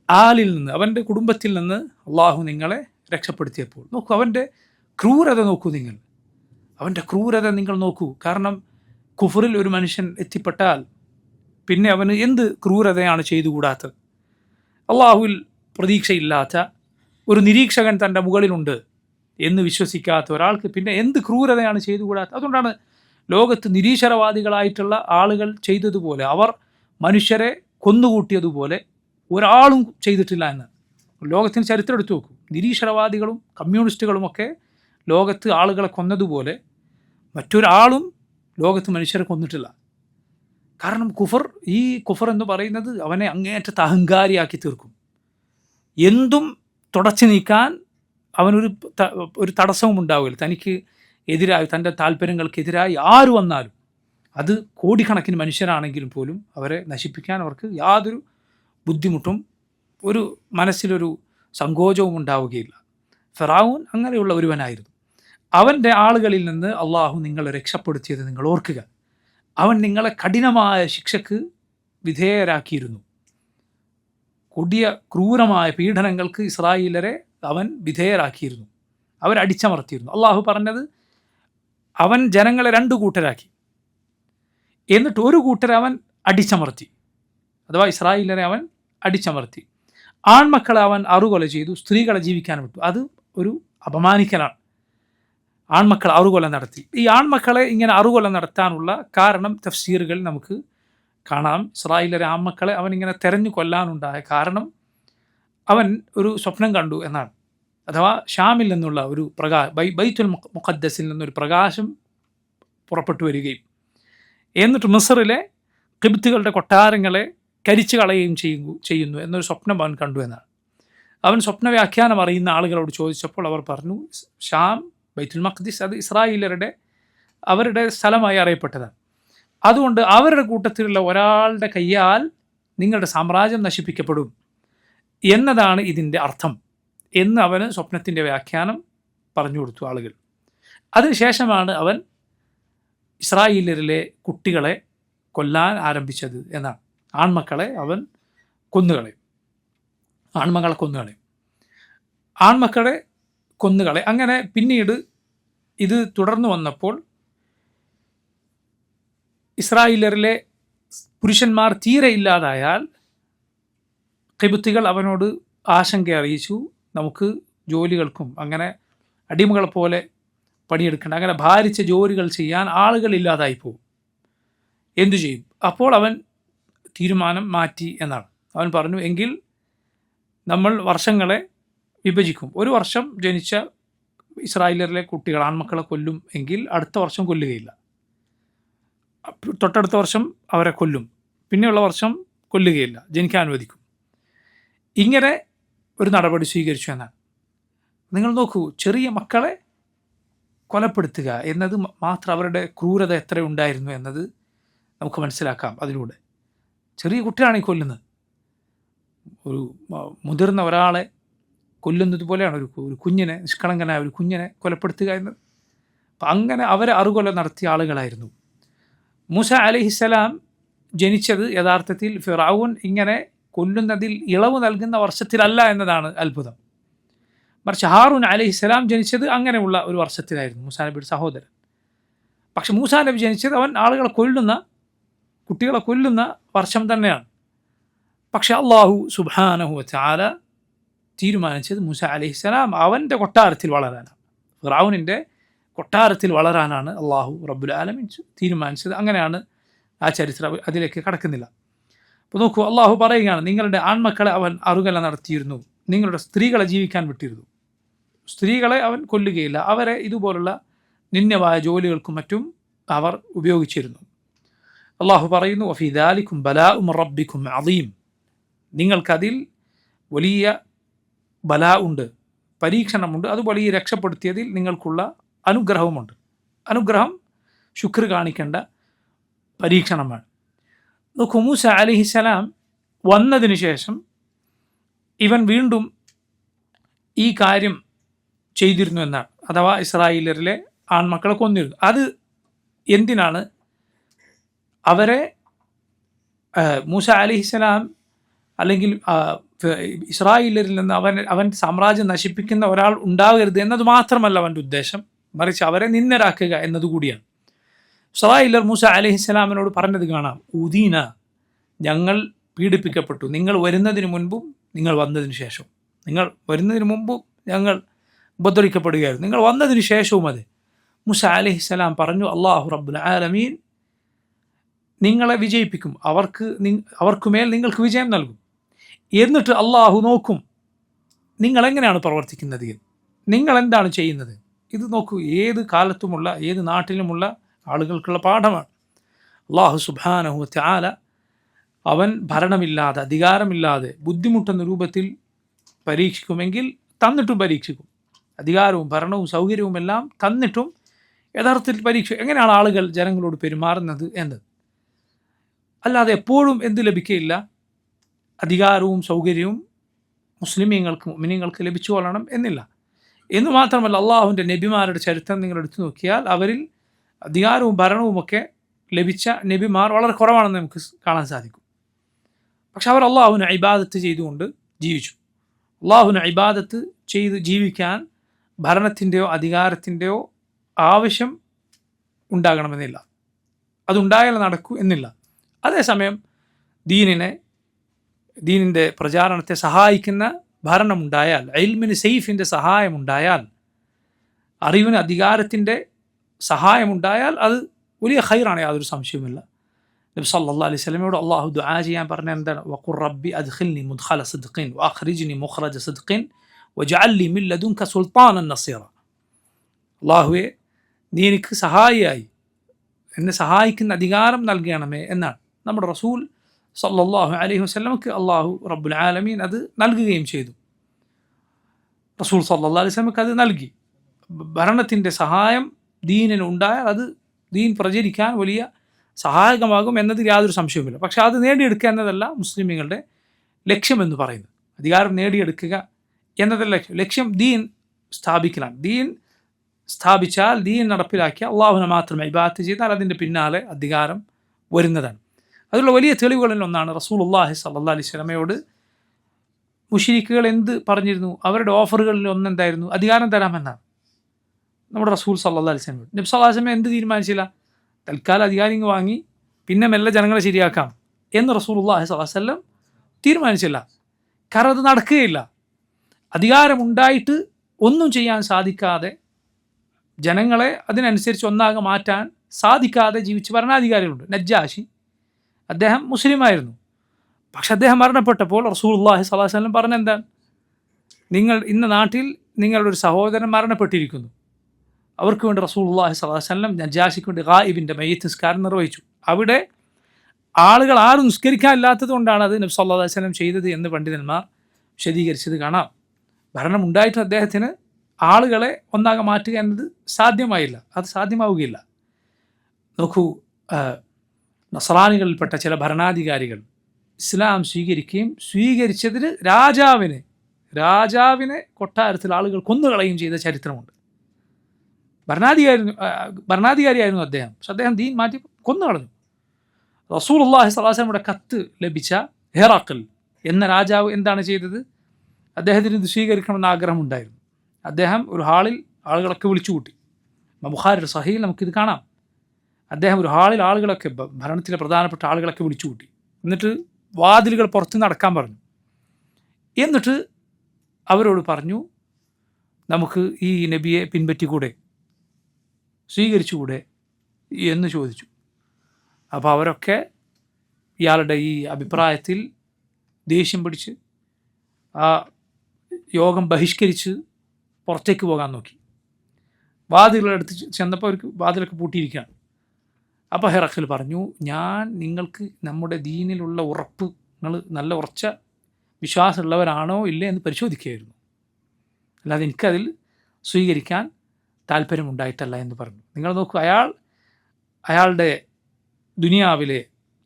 ആലിൽ നിന്ന്, അവൻ്റെ കുടുംബത്തിൽ നിന്ന് അള്ളാഹു നിങ്ങളെ രക്ഷപ്പെടുത്തിയപ്പോൾ. നോക്കൂ, അവൻ്റെ ക്രൂരത നോക്കൂ നിങ്ങൾ, അവൻ്റെ ക്രൂരത നിങ്ങൾ നോക്കൂ. കാരണം കുഫറിൽ ഒരു മനുഷ്യൻ എത്തിപ്പെട്ടാൽ പിന്നെ അവന് എന്ത് ക്രൂരതയാണ് ചെയ്തുകൂടാത്തത്? അള്ളാഹുവിൽ പ്രതീക്ഷയില്ലാത്ത ഒരു നിരീക്ഷകൻ തൻ്റെ മുകളിലുണ്ട് എന്ന് വിശ്വസിക്കാത്ത ഒരാൾക്ക് പിന്നെ എന്ത് ക്രൂരതയാണ് ചെയ്തുകൂടാത്തത്? അതുകൊണ്ടാണ് ലോകത്ത് നിരീശ്വരവാദികളായിട്ടുള്ള ആളുകൾ ചെയ്തതുപോലെ, അവർ മനുഷ്യരെ കൊന്നുകൂട്ടിയതുപോലെ ഒരാളും ചെയ്തിട്ടില്ല എന്ന്. ലോകത്തിന് ചരിത്രം എടുത്തു നോക്കൂ. നിരീശ്വരവാദികളും കമ്മ്യൂണിസ്റ്റുകളുമൊക്കെ ലോകത്ത് ആളുകളെ കൊന്നതുപോലെ മറ്റൊരാളും ലോകത്ത് മനുഷ്യരെ കൊന്നിട്ടില്ല. കാരണം ഈ കുഫർ എന്ന് പറയുന്നത് അവനെ അങ്ങേയറ്റത്തെ അഹങ്കാരിയാക്കി തീർക്കും. എന്തും തുടച്ചു നീക്കാൻ അവനൊരു തടസ്സവും ഉണ്ടാവില്ല. തനിക്ക് എതിരായി, തൻ്റെ താല്പര്യങ്ങൾക്കെതിരായി ആര് വന്നാലും, അത് കോടിക്കണക്കിന് മനുഷ്യരാണെങ്കിലും പോലും അവരെ നശിപ്പിക്കാൻ അവർക്ക് യാതൊരു ബുദ്ധിമുട്ടും ഒരു മനസ്സിലൊരു സങ്കോചവും ഉണ്ടാവുകയില്ല. ഫിറഔൻ അങ്ങനെയുള്ള ഒരുവനായിരുന്നു. അവൻ്റെ ആളുകളിൽ നിന്ന് അള്ളാഹു നിങ്ങളെ രക്ഷപ്പെടുത്തിയത് നിങ്ങൾ ഓർക്കുക. അവൻ നിങ്ങളെ കഠിനമായ ശിക്ഷക്ക് വിധേയരാക്കിയിരുന്നു. കൊടിയ ക്രൂരമായ പീഡനങ്ങൾക്ക് ഇസ്രായേലരെ അവൻ വിധേയരാക്കിയിരുന്നു, അവരടിച്ചമർത്തിയിരുന്നു. അള്ളാഹു പറഞ്ഞത് അവൻ ജനങ്ങളെ 2 കൂട്ടരാക്കി, എന്നിട്ട് ഒരു കൂട്ടരെ അവൻ അടിച്ചമർത്തി, അഥവാ ഇസ്രായേലരെ അവൻ അടിച്ചമർത്തി. ആൺമക്കളെ അവൻ അറുകൊല ചെയ്തു, സ്ത്രീകളെ ജീവിക്കാൻ വിട്ടു. അത് ഒരു അപമാനിക്കലാണ്. ആൺമക്കൾ അറുകൊല നടത്തി. ഈ ആൺമക്കളെ ഇങ്ങനെ അറുകൊല നടത്താനുള്ള കാരണം തഫ്സീറുകൾ നമുക്ക് കാണാം. ഇസ്രായേലിലെ ആൺമക്കളെ അവൻ ഇങ്ങനെ തെരഞ്ഞു കൊല്ലാനുണ്ടായ കാരണം അവൻ ഒരു സ്വപ്നം കണ്ടു എന്നാണ്. അഥവാ ഷാമിൽ നിന്നുള്ള ഒരു ബൈത്തുൽ മുഖദ്ദസിൽ നിന്നൊരു പ്രകാശം പുറപ്പെട്ടു വരികയും എന്നിട്ട് മിസ്റിലെ ഖിബ്തികളുടെ കൊട്ടാരങ്ങളെ കരിച്ചു കളയുകയും ചെയ്യുന്നു എന്നൊരു സ്വപ്നം അവൻ കണ്ടു എന്നാണ്. അവൻ സ്വപ്ന വ്യാഖ്യാനം അറിയുന്ന ആളുകളോട് ചോദിച്ചപ്പോൾ അവർ പറഞ്ഞു, ഷാം, ബൈത്തുൽ മഖ്ദിസ് അത് ഇസ്രായേലരുടെ അവരുടെ സ്ഥലമായി അറിയപ്പെട്ടതാണ്. അതുകൊണ്ട് അവരുടെ കൂട്ടത്തിലുള്ള ഒരാളുടെ കയ്യാൽ നിങ്ങളുടെ സാമ്രാജ്യം നശിപ്പിക്കപ്പെടും എന്നതാണ് ഇതിൻ്റെ അർത്ഥം എന്ന് അവന് സ്വപ്നത്തിൻ്റെ വ്യാഖ്യാനം പറഞ്ഞു കൊടുത്തു ആളുകൾ. അതിനുശേഷമാണ് അവൻ ഇസ്രായേലിലെ കുട്ടികളെ കൊല്ലാൻ ആരംഭിച്ചത് എന്നാണ്. ആൺമക്കളെ അവൻ കൊന്നുകളയും, ആൺമക്കളെ കൊന്നുകളെ. അങ്ങനെ പിന്നീട് ഇത് തുടർന്നു വന്നപ്പോൾ ഇസ്രായേലരിലെ പുരുഷന്മാർ തീരെ ഇല്ലാതായാൽ ഖിബ്തികൾ അവനോട് ആശങ്ക അറിയിച്ചു, നമുക്ക് ജോലികൾക്കും അങ്ങനെ അടിമകളെ പോലെ പണിയെടുക്കേണ്ട, അങ്ങനെ ഭാരിച്ച ജോലികൾ ചെയ്യാൻ ആളുകൾ ഇല്ലാതായി പോകും, എന്തു ചെയ്യും? അപ്പോൾ അവൻ തീരുമാനം മാറ്റി എന്നാണ്. അവൻ പറഞ്ഞു, എങ്കിൽ നമ്മൾ വർഷങ്ങളെ വിഭജിക്കും. ഒരു വർഷം ജനിച്ച ഇസ്രായേലരിലെ കുട്ടികൾ ആൺമക്കളെ കൊല്ലും എങ്കിൽ അടുത്ത വർഷം കൊല്ലുകയില്ല, തൊട്ടടുത്ത വർഷം അവരെ കൊല്ലും, പിന്നെയുള്ള വർഷം കൊല്ലുകയില്ല, ജനിക്കാൻ അനുവദിക്കും. ഇങ്ങനെ ഒരു നടപടി സ്വീകരിച്ചു എന്നാണ്. നിങ്ങൾ നോക്കൂ, ചെറിയ മക്കളെ കൊലപ്പെടുത്തുക എന്നത് മാത്രം അവരുടെ ക്രൂരത എത്ര ഉണ്ടായിരുന്നു എന്നത് നമുക്ക് മനസ്സിലാക്കാം അതിലൂടെ. ചെറിയ കുട്ടിയാണ് ഈ കൊല്ലുന്നത്. ഒരു മുതിർന്ന ഒരാളെ കൊല്ലുന്നത് പോലെയാണ് ഒരു കുഞ്ഞിനെ, നിഷ്കളങ്കനായ ഒരു കുഞ്ഞിനെ കൊലപ്പെടുത്തുക എന്നത്. അപ്പം അങ്ങനെ അവരെ അറുകൊല നടത്തിയ ആളുകളായിരുന്നു. മൂസ അലൈഹിസ്സലാം ജനിച്ചത് യഥാർത്ഥത്തിൽ ഫിറഔൻ ഇങ്ങനെ കൊല്ലുന്നതിൽ ഇളവ് നൽകുന്ന വർഷത്തിലല്ല എന്നതാണ് അത്ഭുതം. മറിച്ച് ഹാറൂൻ അലൈഹിസ്സലാം ജനിച്ചത് അങ്ങനെയുള്ള ഒരു വർഷത്തിലായിരുന്നു, മൂസാ നബിയുടെ സഹോദരൻ. പക്ഷെ മൂസാ നബി ജനിച്ചത് അവൻ ആളുകളെ കൊല്ലുന്ന, കുട്ടികളെ കൊല്ലുന്ന വർഷം തന്നെയാണ്. പക്ഷെ അള്ളാഹു സുബ്ഹാനഹു വ തആല തീരുമാനിച്ചത് മൂസ അലൈഹിസ്സലാം അവൻ്റെ കൊട്ടാരത്തിൽ വളരാനാണ്, ഫിറഔനിൻ്റെ കൊട്ടാരത്തിൽ വളരാനാണ് അള്ളാഹു റബ്ബുൽ ആലമീൻ തീരുമാനിച്ചത്. അങ്ങനെയാണ് ആ ചരിത്രം, അതിലേക്ക് കടക്കുന്നില്ല. അപ്പോൾ നോക്കൂ, അള്ളാഹു പറയുകയാണ്, നിങ്ങളുടെ ആൺമക്കളെ അവൻ അറുകല നടത്തിയിരുന്നു, നിങ്ങളുടെ സ്ത്രീകളെ ജീവിക്കാൻ വിട്ടിരുന്നു. സ്ത്രീകളെ അവൻ കൊല്ലുകയില്ല, അവരെ ഇതുപോലുള്ള നിന്ദ്യമായ ജോലികൾക്കും മറ്റും അവർ ഉപയോഗിച്ചിരുന്നു. അള്ളാഹു പറയുന്നു, വഫീ ദാലികും ബലാഉം റബ്ബിക്കും അദീം, നിങ്ങൾക്കതിൽ വലിയ ബലാ ഉണ്ട്, പരീക്ഷണമുണ്ട്, അതുപോലെ ഈ രക്ഷപ്പെടുത്തിയതിൽ നിങ്ങൾക്കുള്ള അനുഗ്രഹവുമുണ്ട്. അനുഗ്രഹം ശുക്ർ കാണിക്കേണ്ട പരീക്ഷണമാണ്. നോക്കൂ, മൂസ അലൈഹിസ്സലാം വന്നതിന് ശേഷം ഇവൻ വീണ്ടും ഈ കാര്യം ചെയ്തിരുന്നു എന്നാണ്, അഥവാ ഇസ്രായേലരിലെ ആൺമക്കളെ കൊന്നിരുന്നു. അത് എന്തിനാണ്? അവരെ മൂസ അലൈഹിസ്സലാം അല്ലെങ്കിൽ ഇസ്രായേലരിൽ നിന്ന് അവൻ സാമ്രാജ്യം നശിപ്പിക്കുന്ന ഒരാൾ ഉണ്ടാകരുത് എന്നത് മാത്രമല്ല അവൻ്റെ ഉദ്ദേശം, മറിച്ച് അവരെ നിന്ദരാക്കുക എന്നതുകൂടിയാണ്. ഇസ്രായേലർ മൂസ അലൈഹിസ്സലാമിനോട് പറഞ്ഞത് കാണാം, ഉദീന, ഞങ്ങൾ പീഡിപ്പിക്കപ്പെട്ടു, നിങ്ങൾ വരുന്നതിന് മുൻപും നിങ്ങൾ വന്നതിന് ശേഷവും. നിങ്ങൾ വരുന്നതിന് മുമ്പും ഞങ്ങൾ ഉപദ്രവിക്കപ്പെടുകയായിരുന്നു, നിങ്ങൾ വന്നതിന് ശേഷവും അതെ. മൂസ അലൈഹിസ്സലാം പറഞ്ഞു, അല്ലാഹു റബ്ബുൽ ആലമീൻ നിങ്ങളെ വിജയിപ്പിക്കും, അവർക്കുമേൽ നിങ്ങൾക്ക് വിജയം നൽകും. എന്നിട്ട് അള്ളാഹു നോക്കും നിങ്ങളെങ്ങനെയാണ് പ്രവർത്തിക്കുന്നത്, നിങ്ങൾ എന്താണ് ചെയ്യുന്നത്. ഇത് നോക്കൂ, ഏത് കാലത്തുമുള്ള ഏത് നാട്ടിലുമുള്ള ആളുകൾക്കുള്ള പാഠമാണ്. അള്ളാഹു സുബ്ഹാനഹു വ തആല അവൻ ഭരണമില്ലാതെ, അധികാരമില്ലാതെ ബുദ്ധിമുട്ടുന്ന രൂപത്തിൽ പരീക്ഷിക്കുമെങ്കിൽ തന്നിട്ടും പരീക്ഷിക്കും. അധികാരവും ഭരണവും സൗകര്യവും എല്ലാം തന്നിട്ടും യഥാർത്ഥത്തിൽ പരീക്ഷിക്കും. എങ്ങനെയാണ് ആളുകൾ ജനങ്ങളോട് പെരുമാറുന്നത് എന്നത്. അല്ലാതെ എപ്പോഴും എന്ത് ലഭിക്കുകയില്ല, അധികാരവും സൗകര്യവും മുസ്ലിമീങ്ങൾക്ക് മുഅ്മിനീങ്ങൾക്ക് ലഭിച്ചു കൊള്ളണം എന്നില്ല. എന്ന് മാത്രമല്ല, അള്ളാഹുവിൻ്റെ നബിമാരുടെ ചരിത്രം നിങ്ങൾ എടുത്തു നോക്കിയാൽ അവരിൽ അധികാരവും ഭരണവുമൊക്കെ ലഭിച്ച നബിമാർ വളരെ കുറവാണെന്ന് നമുക്ക് കാണാൻ സാധിക്കും. പക്ഷെ അവർ അള്ളാഹുവിനെ ഇബാദത്ത് ചെയ്തുകൊണ്ട് ജീവിച്ചു. അള്ളാഹുവിനെ ഇബാദത്ത് ചെയ്ത് ജീവിക്കാൻ ഭരണത്തിൻ്റെയോ അധികാരത്തിൻ്റെയോ ആവശ്യം ഉണ്ടാകണമെന്നില്ല, അതുണ്ടായാൽ നടക്കൂ എന്നില്ല. അതേസമയം ദീനിൻ്റെ പ്രചാരണത്തെ സഹായിക്കുന്ന ഭരണമുണ്ടായാൽ, ഇൽമിന് സെയ്ഫിൻ്റെ സഹായമുണ്ടായാൽ, അറിവിന് അധികാരത്തിൻ്റെ സഹായമുണ്ടായാൽ അത് വലിയ ഖൈറാണ്, യാതൊരു സംശയവുമില്ല. നബി സല്ലല്ലാഹു അലൈഹി വസല്ലമയോട് അള്ളാഹു ദുആ ചെയ്യാൻ പറഞ്ഞ എന്താണ്? വഖുർ റബ്ബി അദ്ഖിൽനി മുദ്ഖല സിദ്ഖിൻ വഅഖ്രിജ്നി മുഖ്റജ സിദ്ഖിൻ വജഅൽനി മിൻ ലദുൻക സുൽത്താനൻ നസീറ. അള്ളാഹുവേ, നീ എനിക്ക് സഹായിയായി, എന്നെ സഹായിക്കുന്ന അധികാരം നൽകണമേ എന്നാണ്. നമ്മുടെ റസൂൽ സല്ലല്ലാഹു അലൈഹി വസല്ലമക്ക് അള്ളാഹു റബ്ബുൽ ആലമീൻ അത് നൽകുകയും ചെയ്തു. റസൂൽ സല്ലല്ലാഹു അലൈഹി വസല്ലമക്ക് അത് നൽകി. ഭരണത്തിൻ്റെ സഹായം ദീനിന് ഉണ്ടായാൽ അത് ദീൻ പ്രചരിക്കാൻ വലിയ സഹായകമാകും എന്നതിൽ യാതൊരു സംശയവുമില്ല. പക്ഷെ അത് നേടിയെടുക്കുക എന്നതല്ല മുസ്ലിമീങ്ങളുടെ ലക്ഷ്യമെന്ന് പറയുന്നത്. അധികാരം നേടിയെടുക്കുക എന്നതല്ല ലക്ഷ്യം, ദീൻ സ്ഥാപിക്കലാണ്. ദീൻ സ്ഥാപിച്ചാൽ, ദീൻ നടപ്പിലാക്കിയാൽ, അള്ളാഹുവിനെ മാത്രം ഇബാദത്ത് ചെയ്താൽ അതിൻ്റെ പിന്നാലെ അധികാരം വരുന്നതാണ്. അതിലുള്ള വലിയ തെളിവുകളിൽ ഒന്നാണ് റസൂലുള്ളാഹി സ്വല്ലല്ലാഹു അലൈഹി വസല്ലമയോട് മുശ്രിക്കുകൾ എന്ത് പറഞ്ഞിരുന്നു? അവരുടെ ഓഫറുകളിൽ ഒന്നെന്തായിരുന്നു? അധികാരം തരാമെന്നാണ്. നമ്മുടെ റസൂൽ സല്ലല്ലാഹു അലൈഹി വസല്ലം, നബി സല്ലല്ലാഹു അലൈഹി വസല്ലം എന്ത് തീരുമാനിച്ചില്ല? തൽക്കാലം അധികാരം വാങ്ങി പിന്നെ മെല്ലെ ജനങ്ങളെ ശരിയാക്കാം എന്ന് റസൂലുള്ളാഹി സ്വല്ലല്ലാഹു അലൈഹി വസല്ലം തീരുമാനിച്ചില്ല. കാരണം അത് നടക്കുകയില്ല. അധികാരമുണ്ടായിട്ട് ഒന്നും ചെയ്യാൻ സാധിക്കാതെ, ജനങ്ങളെ അതിനനുസരിച്ച് ഒന്നാകെ മാറ്റാൻ സാധിക്കാതെ ജീവിച്ച ഭരണാധികാരികളുണ്ട്. നജ്ജാശി അദ്ദേഹം മുസ്ലിമായിരുന്നു. പക്ഷെ അദ്ദേഹം മരണപ്പെട്ടപ്പോൾ റസൂലുള്ളാഹി സ്വല്ലല്ലാഹു അലൈഹി വസല്ലം പറഞ്ഞെന്താണ്? നിങ്ങൾ ഇന്ന നാട്ടിൽ നിങ്ങളുടെ ഒരു സഹോദരൻ മരണപ്പെട്ടിരിക്കുന്നു. അവർക്ക് വേണ്ടി റസൂലുള്ളാഹി സ്വല്ലല്ലാഹു അലൈഹി വസല്ലം നജ്ജാശിക്ക് വേണ്ടി ഗായിബിൻ്റെ മയ്യിത്ത് നിസ്കാരം നിർവഹിച്ചു. അവിടെ ആളുകൾ ആരും നിസ്കരിക്കാനില്ലാത്തത് കൊണ്ടാണ് അത് നബി സല്ലല്ലാഹു അലൈഹി വസല്ലം ചെയ്തത് എന്ന് പണ്ഡിതന്മാർ വിശദീകരിച്ചത് കാണാം. ഭരണം ഉണ്ടായിട്ടും അദ്ദേഹത്തിന് ആളുകളെ ഒന്നാകെ മാറ്റുക എന്നത് സാധ്യമായില്ല, അത് സാധ്യമാവുകയില്ല. നോക്കൂ, നസ്രാനികളിൽപ്പെട്ട ചില ഭരണാധികാരികൾ ഇസ്ലാം സ്വീകരിക്കുകയും സ്വീകരിച്ചതിന് രാജാവിനെ കൊട്ടാരത്തിൽ ആളുകൾ കൊന്നുകളയുകയും ചെയ്ത ചരിത്രമുണ്ട്. ഭരണാധികാരിയായിരുന്നു അദ്ദേഹം, പക്ഷെ അദ്ദേഹം ദീൻ മാറ്റി കൊന്നുകളഞ്ഞു. റസൂലുള്ളാഹി സ്വല്ലല്ലാഹു അലൈഹി വസല്ലമയുടെ കത്ത് ലഭിച്ച ഹെറാഖിൽ എന്ന രാജാവ് എന്താണ് ചെയ്തത്? അദ്ദേഹത്തിന് ഇത് സ്വീകരിക്കണമെന്ന് ആഗ്രഹമുണ്ടായിരുന്നു. അദ്ദേഹം ഒരു ഹാളിൽ ആളുകളൊക്കെ വിളിച്ചുകൂട്ടി. ബുഖാരിയുടെ സഹീൽ നമുക്കിത് കാണാം. അദ്ദേഹം ഒരു ഹാളിൽ ആളുകളൊക്കെ, ഭരണത്തിലെ പ്രധാനപ്പെട്ട ആളുകളൊക്കെ വിളിച്ചുകൂട്ടി. എന്നിട്ട് വാതിലുകൾ പുറത്ത് നടക്കാൻ പറഞ്ഞു. എന്നിട്ട് അവരോട് പറഞ്ഞു, നമുക്ക് ഈ നബിയെ പിൻപറ്റിക്കൂടെ, സ്വീകരിച്ചുകൂടെ എന്ന് ചോദിച്ചു. അപ്പോൾ അവരൊക്കെ ഇയാളുടെ ഈ അഭിപ്രായത്തിൽ ദേഷ്യം പിടിച്ച് ആ യോഗം ബഹിഷ്കരിച്ച് പുറത്തേക്ക് പോകാൻ നോക്കി. വാതിലുകളെടുത്ത് ചെന്നപ്പോൾ അവർക്ക് വാതിലൊക്കെ പൂട്ടിയിരിക്കുകയാണ്. അപ്പോൾ ഹെറഖിൽ പറഞ്ഞു, ഞാൻ നിങ്ങൾക്ക് നമ്മുടെ ദീനിലുള്ള ഉറപ്പ്, നിങ്ങൾ നല്ല ഉറച്ച വിശ്വാസമുള്ളവരാണോ ഇല്ലേ എന്ന് പരിശോധിക്കുകയായിരുന്നു, അല്ലാതെ എനിക്കതിൽ സ്വീകരിക്കാൻ താല്പര്യമുണ്ടായിട്ടല്ല എന്ന് പറഞ്ഞു. നിങ്ങൾ നോക്കൂ, അയാളുടെ ദുനിയാവിലെ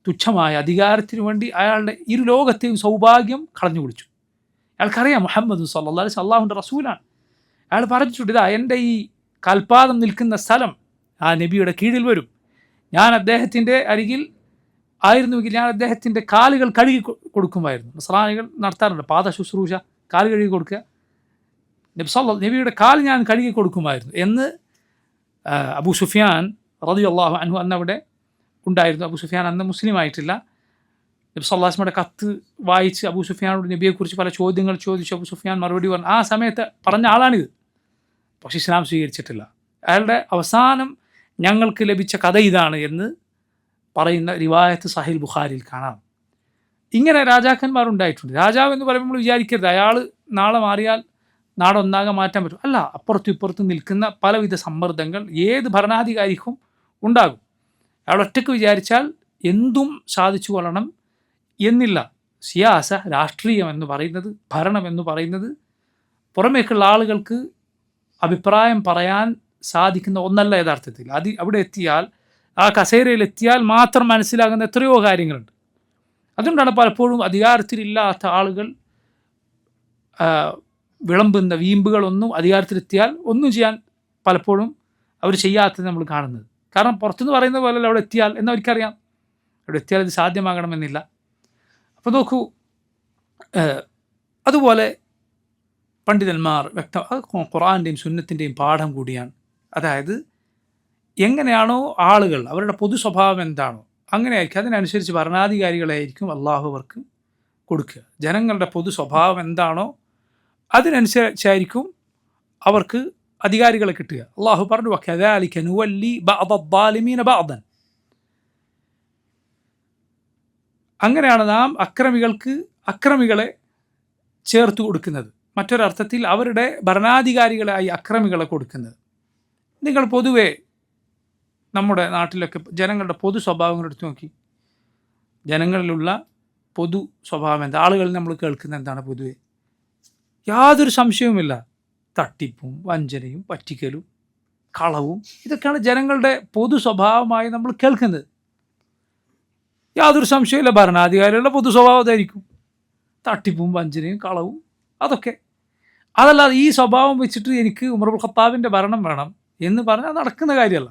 തുച്ഛമായ അധികാരത്തിനു വേണ്ടി അയാളുടെ ഇരു ലോകത്തെയും സൗഭാഗ്യം കളഞ്ഞു കുടിച്ചു. അയാൾക്കറിയാം മുഹമ്മദ് സല്ലല്ലാഹു അലൈഹി വസല്ലം അല്ലാഹുവിൻ്റെ റസൂലാണ്. അയാൾ പറഞ്ഞിട്ടുണ്ട്, ഇതാ എൻ്റെ ഈ കാൽപാദം നിൽക്കുന്ന സ്ഥലം ആ നബിയുടെ കീഴിൽ വരും. ഞാൻ അദ്ദേഹത്തിൻ്റെ അരികിൽ ആയിരുന്നുവെങ്കിൽ ഞാൻ അദ്ദേഹത്തിൻ്റെ കാലുകൾ കഴുകി കൊടുക്കുമായിരുന്നു. നസ്രാനികൾ നടത്താറുണ്ട് പാദ ശുശ്രൂഷ, കാല് കഴുകി കൊടുക്കുക. നബിയുടെ കാൽ ഞാൻ കഴുകി കൊടുക്കുമായിരുന്നു എന്ന് അബൂ സുഫിയാൻ റളിയല്ലാഹു അൻഹു അന്നവിടെ ഉണ്ടായിരുന്നു. അബൂ സുഫിയാൻ അന്ന് മുസ്ലിം ആയിട്ടില്ല. നബി സല്ലല്ലാഹു അലൈഹി വസല്ലമയുടെ കത്ത് വായിച്ച് അബൂ സുഫിയാനോട് നബിയെക്കുറിച്ച് പല ചോദ്യങ്ങൾ ചോദിച്ചു. അബൂ സുഫിയാൻ മറുപടി പറഞ്ഞു. ആ സമയത്ത് പറഞ്ഞ ആളാണിത്, പക്ഷേ ഇസ്ലാം സ്വീകരിച്ചിട്ടില്ല. അയാളുടെ അവസാനം ഞങ്ങൾക്ക് ലഭിച്ച കഥ ഇതാണ് എന്ന് പറയുന്ന റിവായത്ത് സഹീഹ് ബുഖാരിയിൽ കാണാം. ഇങ്ങനെ രാജാക്കന്മാരുണ്ടായിട്ടുണ്ട്. രാജാവ് എന്ന് പറയുമ്പോൾ നമ്മൾ വിചാരിക്കരുത് അയാൾ നാളെ മാറിയാൽ നാടൊന്നാകെ മാറ്റാൻ പറ്റും. അല്ല, അപ്പുറത്തും ഇപ്പുറത്തും നിൽക്കുന്ന പലവിധ സമ്മർദ്ദങ്ങൾ ഏത് ഭരണാധികാരിക്കും ഉണ്ടാകും. അയാൾ ഒറ്റയ്ക്ക് വിചാരിച്ചാൽ എന്തും സാധിച്ചു കൊള്ളണം എന്നില്ല. സിയാസ, രാഷ്ട്രീയം എന്ന് പറയുന്നത്, ഭരണം എന്ന് പറയുന്നത് പുറമേക്കുള്ള ആളുകൾക്ക് അഭിപ്രായം പറയാൻ സാധിക്കുന്ന ഒന്നല്ല യഥാർത്ഥത്തിൽ. അവിടെ എത്തിയാൽ, ആ കസേരയിലെത്തിയാൽ മാത്രം മനസ്സിലാകുന്ന എത്രയോ കാര്യങ്ങളുണ്ട്. അതുകൊണ്ടാണ് പലപ്പോഴും അധികാരത്തിലില്ലാത്ത ആളുകൾ വിളമ്പുന്ന വീമ്പുകളൊന്നും അധികാരത്തിലെത്തിയാൽ ഒന്നും ചെയ്യാൻ പലപ്പോഴും അവർ ചെയ്യാത്തത് നമ്മൾ കാണുന്നത്. കാരണം പുറത്തുനിന്ന് പറയുന്ന പോലെ അവിടെ എത്തിയാൽ എന്നവർക്കറിയാം, അവിടെ എത്തിയാൽ ഇത് സാധ്യമാകണമെന്നില്ല. അപ്പോൾ നോക്കൂ, അതുപോലെ പണ്ഡിതന്മാർ ഖുർആൻ്റെയും സുന്നത്തിൻ്റെയും പാഠം കൂടിയാണ്. അതായത് എങ്ങനെയാണോ ആളുകൾ, അവരുടെ പൊതു സ്വഭാവം എന്താണോ അങ്ങനെയായിരിക്കും, അതിനനുസരിച്ച് ഭരണാധികാരികളായിരിക്കും അള്ളാഹു അവർക്ക് കൊടുക്കുക. ജനങ്ങളുടെ പൊതു സ്വഭാവം എന്താണോ അതിനനുസരിച്ചായിരിക്കും അവർക്ക് അധികാരികളെ കിട്ടുക. അള്ളാഹു പറഞ്ഞു, വകദാലിക നുവല്ലി ബഅദ അദ്ദാലിമീന ബഅദൻ. അങ്ങനെയാണ് നാം അക്രമികളെ ചേർത്ത് കൊടുക്കുന്നത്. മറ്റൊരർത്ഥത്തിൽ അവരുടെ ഭരണാധികാരികളായി അക്രമികളെ കൊടുക്കുന്നത്. നിങ്ങൾ പൊതുവെ നമ്മുടെ നാട്ടിലൊക്കെ ജനങ്ങളുടെ പൊതു സ്വഭാവങ്ങൾ എടുത്തു നോക്കി. ജനങ്ങളിലുള്ള പൊതു സ്വഭാവം എന്താ? ആളുകളിൽ നമ്മൾ കേൾക്കുന്ന എന്താണ്? പൊതുവെ യാതൊരു സംശയവുമില്ല, തട്ടിപ്പും വഞ്ചനയും പറ്റിക്കലും കളവും, ഇതൊക്കെയാണ് ജനങ്ങളുടെ പൊതു സ്വഭാവമായി നമ്മൾ കേൾക്കുന്നത്. യാതൊരു സംശയമില്ല, ഭരണാധികാരികളുടെ പൊതു സ്വഭാവം അതായിരിക്കും, തട്ടിപ്പും വഞ്ചനയും കളവും, അതൊക്കെ. അതല്ലാതെ ഈ സ്വഭാവം വെച്ചിട്ട് എനിക്ക് ഉമർ ഇബ്നുൽ ഖത്താബിൻ്റെ ഭരണം വേണം എന്ന് പറഞ്ഞാൽ നടക്കുന്ന കാര്യമല്ല.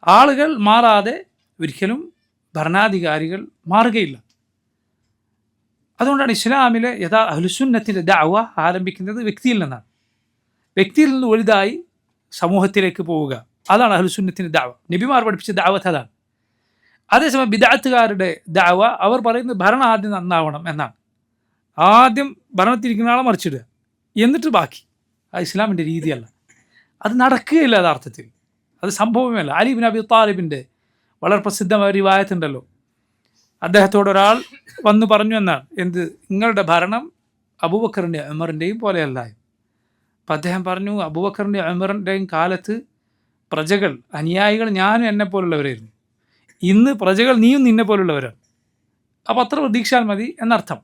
ആളുകൾ മാറാതെ ഒരിക്കലും ഭരണാധികാരികൾ മാറുകയില്ല. അതുകൊണ്ടാണ് ഇസ്ലാമിലെ അഹ്ലുസുന്നത്തിൻ്റെ ദഅവ ആരംഭിക്കുന്നത് വ്യക്തിയിൽ നിന്നാണ്. വ്യക്തിയിൽ നിന്ന് വലുതായി സമൂഹത്തിലേക്ക് പോവുക, അതാണ് അഹ്ലുസുന്നത്തിൻ്റെ ദഅവ. നബിമാർ പഠിപ്പിച്ച ദഅവത്ത് അതാണ്. അതേസമയം ബിദഅത്തുകാരുടെ ദഅവ അവർ പറയുന്നത് ഭരണം ആദ്യം നന്നാവണം എന്നാണ്. ആദ്യം ഭരണത്തിരിക്കുന്ന ആളെ മറിച്ചിടുക, എന്നിട്ട് ബാക്കി. അത് ഇസ്ലാമിൻ്റെ രീതിയല്ല, അത് നടക്കുകയില്ല. യഥാർത്ഥത്തിൽ അത് സംഭവമല്ല. അലി ഇബ്നു അബി താലിബിൻ്റെ വളരെ പ്രസിദ്ധമായ ഒരു റിവായത്തുണ്ടല്ലോ. അദ്ദേഹത്തോട് ഒരാൾ വന്നു പറഞ്ഞു എന്നാണ്, എന്ത്, നിങ്ങളുടെ ഭരണം അബൂബക്കറിൻ്റെയും ഉമറിൻ്റെയും പോലെയല്ല. അപ്പം അദ്ദേഹം പറഞ്ഞു, അബൂബക്കറിൻ്റെയും ഉമറിൻ്റെയും കാലത്ത് പ്രജകൾ, അനുയായികൾ ഞാനും എന്നെ പോലുള്ളവരായിരുന്നു. ഇന്ന് പ്രജകൾ നീയും നിന്നെ പോലുള്ളവരാണ്. അപ്പോൾ അത്ര പ്രതീക്ഷാൽ മതി എന്നർത്ഥം.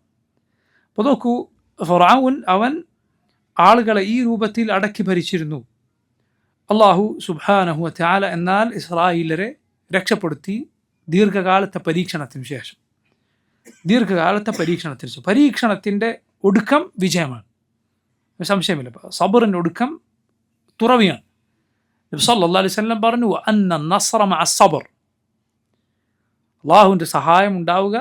അപ്പോൾ നോക്കൂ, ഫിർഔൻ അവൻ ആളുകളെ ഈ രൂപത്തിൽ അടക്കി ഭരിച്ചിരുന്നു. അള്ളാഹു സുബ്ഹാനഹു വ തആല എന്നാൽ ഇസ്രായേലരെ രക്ഷപ്പെടുത്തി ദീർഘകാലത്തെ പരീക്ഷണത്തിന് ശേഷം. പരീക്ഷണത്തിൻ്റെ ഒടുക്കം വിജയമാണ്, സംശയമില്ല. സബറിൻ്റെ ഒടുക്കം തുറവിയാണ്. നബി സല്ലല്ലാഹു അലൈഹി വസല്ലം പറഞ്ഞു, അന്ന നസ്റ മഅ സബർ, അള്ളാഹുവിൻ്റെ സഹായം ഉണ്ടാവുക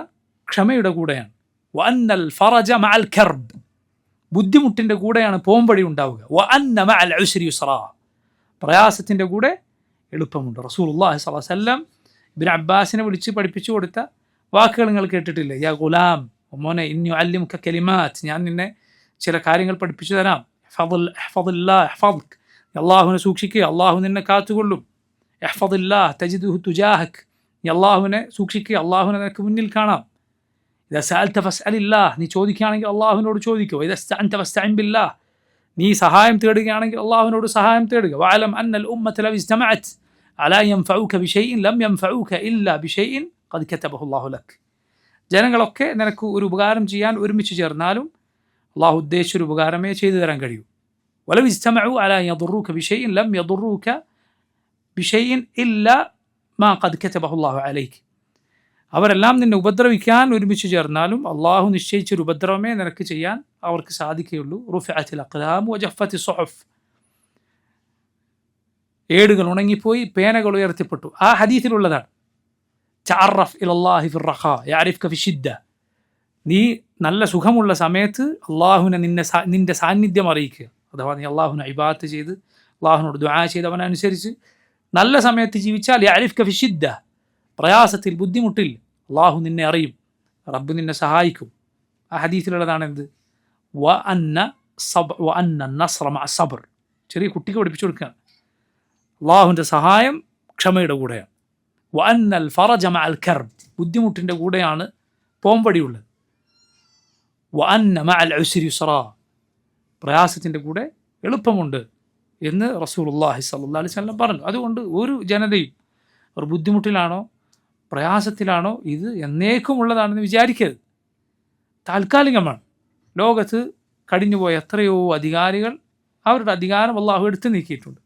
ക്ഷമയുടെ കൂടെയാണ്. വഅന്നൽ ഫറജ മഅൽ കർബ്, ബുദ്ധിമുട്ടിൻ്റെ കൂടെയാണ് പോംവഴി ഉണ്ടാവുക. വഅന്ന മഅൽ ഉസ്രി യുസ്റാ, പ്രയാസത്തിൻ്റെ കൂടെ എളുപ്പമുണ്ട്. റസൂലുള്ളാഹി സ്വല്ലല്ലാഹു അലൈഹി വസല്ലം ഇബ്നു അബ്ബാസിനെ വിളിച്ച് പഠിപ്പിച്ചു കൊടുത്ത വാക്കുകൾ നിങ്ങൾ കേട്ടിട്ടില്ലേ? യാ ഗുലാം, മോനെ, ഇന്നി ഉഅല്ലിമുക കലിമാത്ത്, ഞാൻ നിന്നെ ചില കാര്യങ്ങൾ പഠിപ്പിച്ചു തരാം. ഇഹ്ഫദില്ലാഹ് യഹ്ഫദ്ക്, അള്ളാഹുവിനെ സൂക്ഷിക്കുക, അള്ളാഹു നിന്നെ കാത്തുകൊള്ളും. ഇഹ്ഫദില്ലാഹ് തജിദുഹു തുജാഹക്, അള്ളാഹുവിനെ സൂക്ഷിക്കുക, അള്ളാഹുവിനെ നിനക്ക് മുന്നിൽ കാണാം. ഇദാ സഅൽത ഫസ്അലില്ലാഹ്, നീ ചോദിക്കുകയാണെങ്കിൽ അള്ളാഹുവിനോട് ചോദിക്കുക. ഇദാ ഇസ്തഅൻത ഫസ്തഇൻ ബില്ലാഹ്, നീ സഹായം തേടുകയാണെങ്കിൽ അള്ളാഹുവിനോട് സഹായം തേടുക. വഅലം അന്നൽ ഉമ്മത ലൗ ഇജ്തമഅത് അലാ യൻഫഉക ബിശൈഇൻ ലം യൻഫഉക ഇല്ലാ ബിശൈഇൻ ഖദ് കതബഹു അല്ലാഹു ലക്, ജനങ്ങളൊക്കെ നിനക്ക് ഒരു ഉപകാരം ചെയ്യാൻ ഒരുമിച്ച് ചേർന്നാലും അള്ളാഹു ഉദ്ദേശിച്ചൊരു ഉപകാരമേ ചെയ്തു തരാൻ കഴിയൂ. വലൗ ഇജ്തമഉ അലാ യദുറൂക ബിശൈഇൻ ലം യദുറൂക ബിശൈഇൻ ഇല്ലാ മാ ഖദ് കതബഹു അല്ലാഹു അലൈക്, അവരെല്ലാം നിന്നെ ഉപദ്രവിക്കാൻ ഒരുമിച്ച് ചേർന്നാലും അള്ളാഹു നിശ്ചയിച്ചൊരു ഉപദ്രവമേ നിനക്ക് ചെയ്യാൻ അവർക്ക് സാധിക്കുകയുള്ളൂ. റുഫിഅത്തിൽ അഖ്ലാം വജഫത്തി സുഹഫ്, ഏടുകൾ ഉണങ്ങിപ്പോയി, പേനകൾ ഉയർത്തിപ്പെട്ടു. ആ ഹദീസിലുള്ളതാണ്. തഅറഫ് ഇലല്ലാഹി ഫിർ റഖാ യഅരിഫ്ക ഫിശ്ശിദ്ദ, നീ നല്ല സുഖമുള്ള സമയത്ത് അള്ളാഹുവിനെ നിന്റെ സാന്നിധ്യം അറിയിക്കുക. അഥവാ നീ അള്ളാഹുവിനെ ഇബാദത്ത് ചെയ്ത് അള്ളാഹുവിനോട് ദുആ ചെയ്ത് അവനനുസരിച്ച് നല്ല സമയത്ത് ജീവിച്ചാൽ യഅരിഫ്ക ഫിശ്ശിദ്ദ, പ്രയാസത്തിൽ, ബുദ്ധിമുട്ടിൽ അള്ളാഹു നിന്നെ അറിയും, റബ്ബ് നിന്നെ സഹായിക്കും. ആ ഹദീസിലുള്ളതാണ് എന്ത്, വഅന്ന നസ്റ മഅ സബ്ർ, ചെറിയ കുട്ടിക്ക് പഠിപ്പിച്ചു കൊടുക്കുകയാണ്. അള്ളാഹുവിൻ്റെ സഹായം ക്ഷമയുടെ കൂടെയാണ്. വഅന്നൽ ഫറജ മഅൽ കർബ്, ബുദ്ധിമുട്ടിൻ്റെ കൂടെയാണ് പോംവഴിയുള്ളത്. വഅന്ന മഅൽ ഉസ്രി യുസ്റാ, പ്രയാസത്തിൻ്റെ കൂടെ എളുപ്പമുണ്ട് എന്ന് റസൂലുള്ളാഹി സ്വല്ലല്ലാഹു അലൈഹി വസല്ലം പറഞ്ഞു. അതുകൊണ്ട് ഒരു ജനതയും ഒരു ബുദ്ധിമുട്ടിലാണോ പ്രയാസത്തിലാണോ ഇത് എന്നേക്കുമുള്ളതാണെന്ന് വിചാരിക്കരുത്. താൽക്കാലികമാണ്. ലോകത്ത് കഴിഞ്ഞുപോയ എത്രയോ അധികാരികൾ അവരുടെ അധികാരം അള്ളാഹു എടുത്തു നീക്കിയിട്ടുണ്ട്.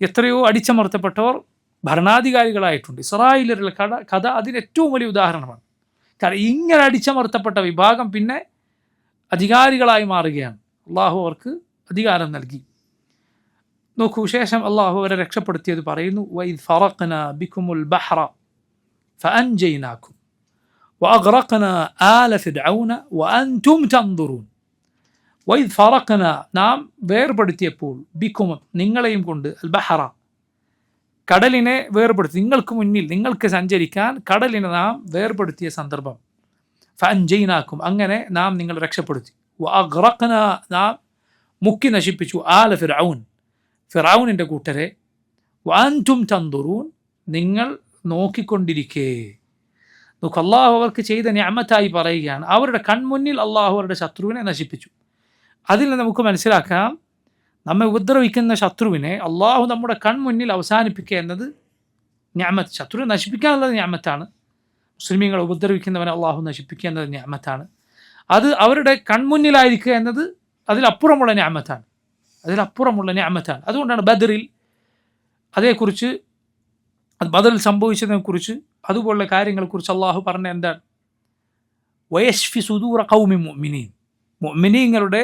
എത്രയോ അടിച്ചമർത്തപ്പെട്ടവർ ഭരണാധികാരികളായിട്ടുണ്ട്. ഇസ്രായേലിലുള്ള കഥ അതിന് ഏറ്റവും വലിയ ഉദാഹരണമാണ്. കാരണം ഇങ്ങനെ അടിച്ചമർത്തപ്പെട്ട വിഭാഗം പിന്നെ അധികാരികളായി മാറുകയാണ്. അള്ളാഹു അവർക്ക് അധികാരം നൽകി. നോക്കൂ, ശേഷം അള്ളാഹു അവരെ രക്ഷപ്പെടുത്തിയത് പറയുന്നു. വഇദ് ഫറഖ്നാ ബികുമുൽ ബഹ്റ ഫഅൻജയ്നാകും വഅഗ്റഖ്നാ ആല ഫിർഔന വഅൻതും തൻദുറൂൻ. വഇദ് ഫറഖ്നാ, നാം വേർപെടുത്തിയപ്പോൾ, ബികും, നിങ്ങളെയും കൊണ്ട്, അൽ ബഹ്റ, കടലിനെ വേർപെടുത്തി, നിങ്ങൾക്ക് മുന്നിൽ നിങ്ങൾക്ക് സഞ്ചരിക്കാൻ കടലിനെ നാം വേർപെടുത്തിയ സന്ദർഭം. ഫഅൻജയ്നാകും, അങ്ങനെ നാം നിങ്ങളെ രക്ഷപ്പെടുത്തി. വഅഗ്റഖ്നാ, നാം മുക്കി നശിപ്പിച്ചു, ആല ഫിർഔൻ, ഫിർഔനിൻ്റെ കൂട്ടരെ. വഅൻതും തൻദുറൂൻ, നിങ്ങൾ നോക്കിക്കൊണ്ടിരിക്കേ. നോക്ക്, അള്ളാഹു അവർക്ക് ചെയ്ത നിഅമത്തായി പറയുകയാണ്. അവരുടെ കൺമുന്നിൽ അള്ളാഹു അവരുടെ ശത്രുവിനെ നശിപ്പിച്ചു. അതിൽ നമുക്ക് മനസ്സിലാക്കാം, നമ്മെ ഉപദ്രവിക്കുന്ന ശത്രുവിനെ അള്ളാഹു നമ്മുടെ കൺമുന്നിൽ അവസാനിപ്പിക്കുക എന്നത് നിഅമത്ത്. ശത്രുവിനെ നശിപ്പിക്കുക എന്നുള്ളത് നിഅമത്താണ്. മുസ്ലിമീങ്ങളെ ഉപദ്രവിക്കുന്നവനെ അള്ളാഹു നശിപ്പിക്കുക എന്നത് നിഅമത്താണ്. അത് അവരുടെ കൺമുന്നിലായിരിക്കുക എന്നത് അതിലപ്പുറമുള്ള നിഅമത്താണ്. അതുകൊണ്ടാണ് ബദറിൽ അതേക്കുറിച്ച്, ബദറിൽ സംഭവിച്ചതിനെക്കുറിച്ച്, അതുപോലുള്ള കാര്യങ്ങളെക്കുറിച്ച് അള്ളാഹു പറഞ്ഞ എന്താണ്, വയശ്ഫി സുദൂറ ഖൗമി മുഅ്മിനീൻ, മുഅ്മിനീങ്ങളുടെ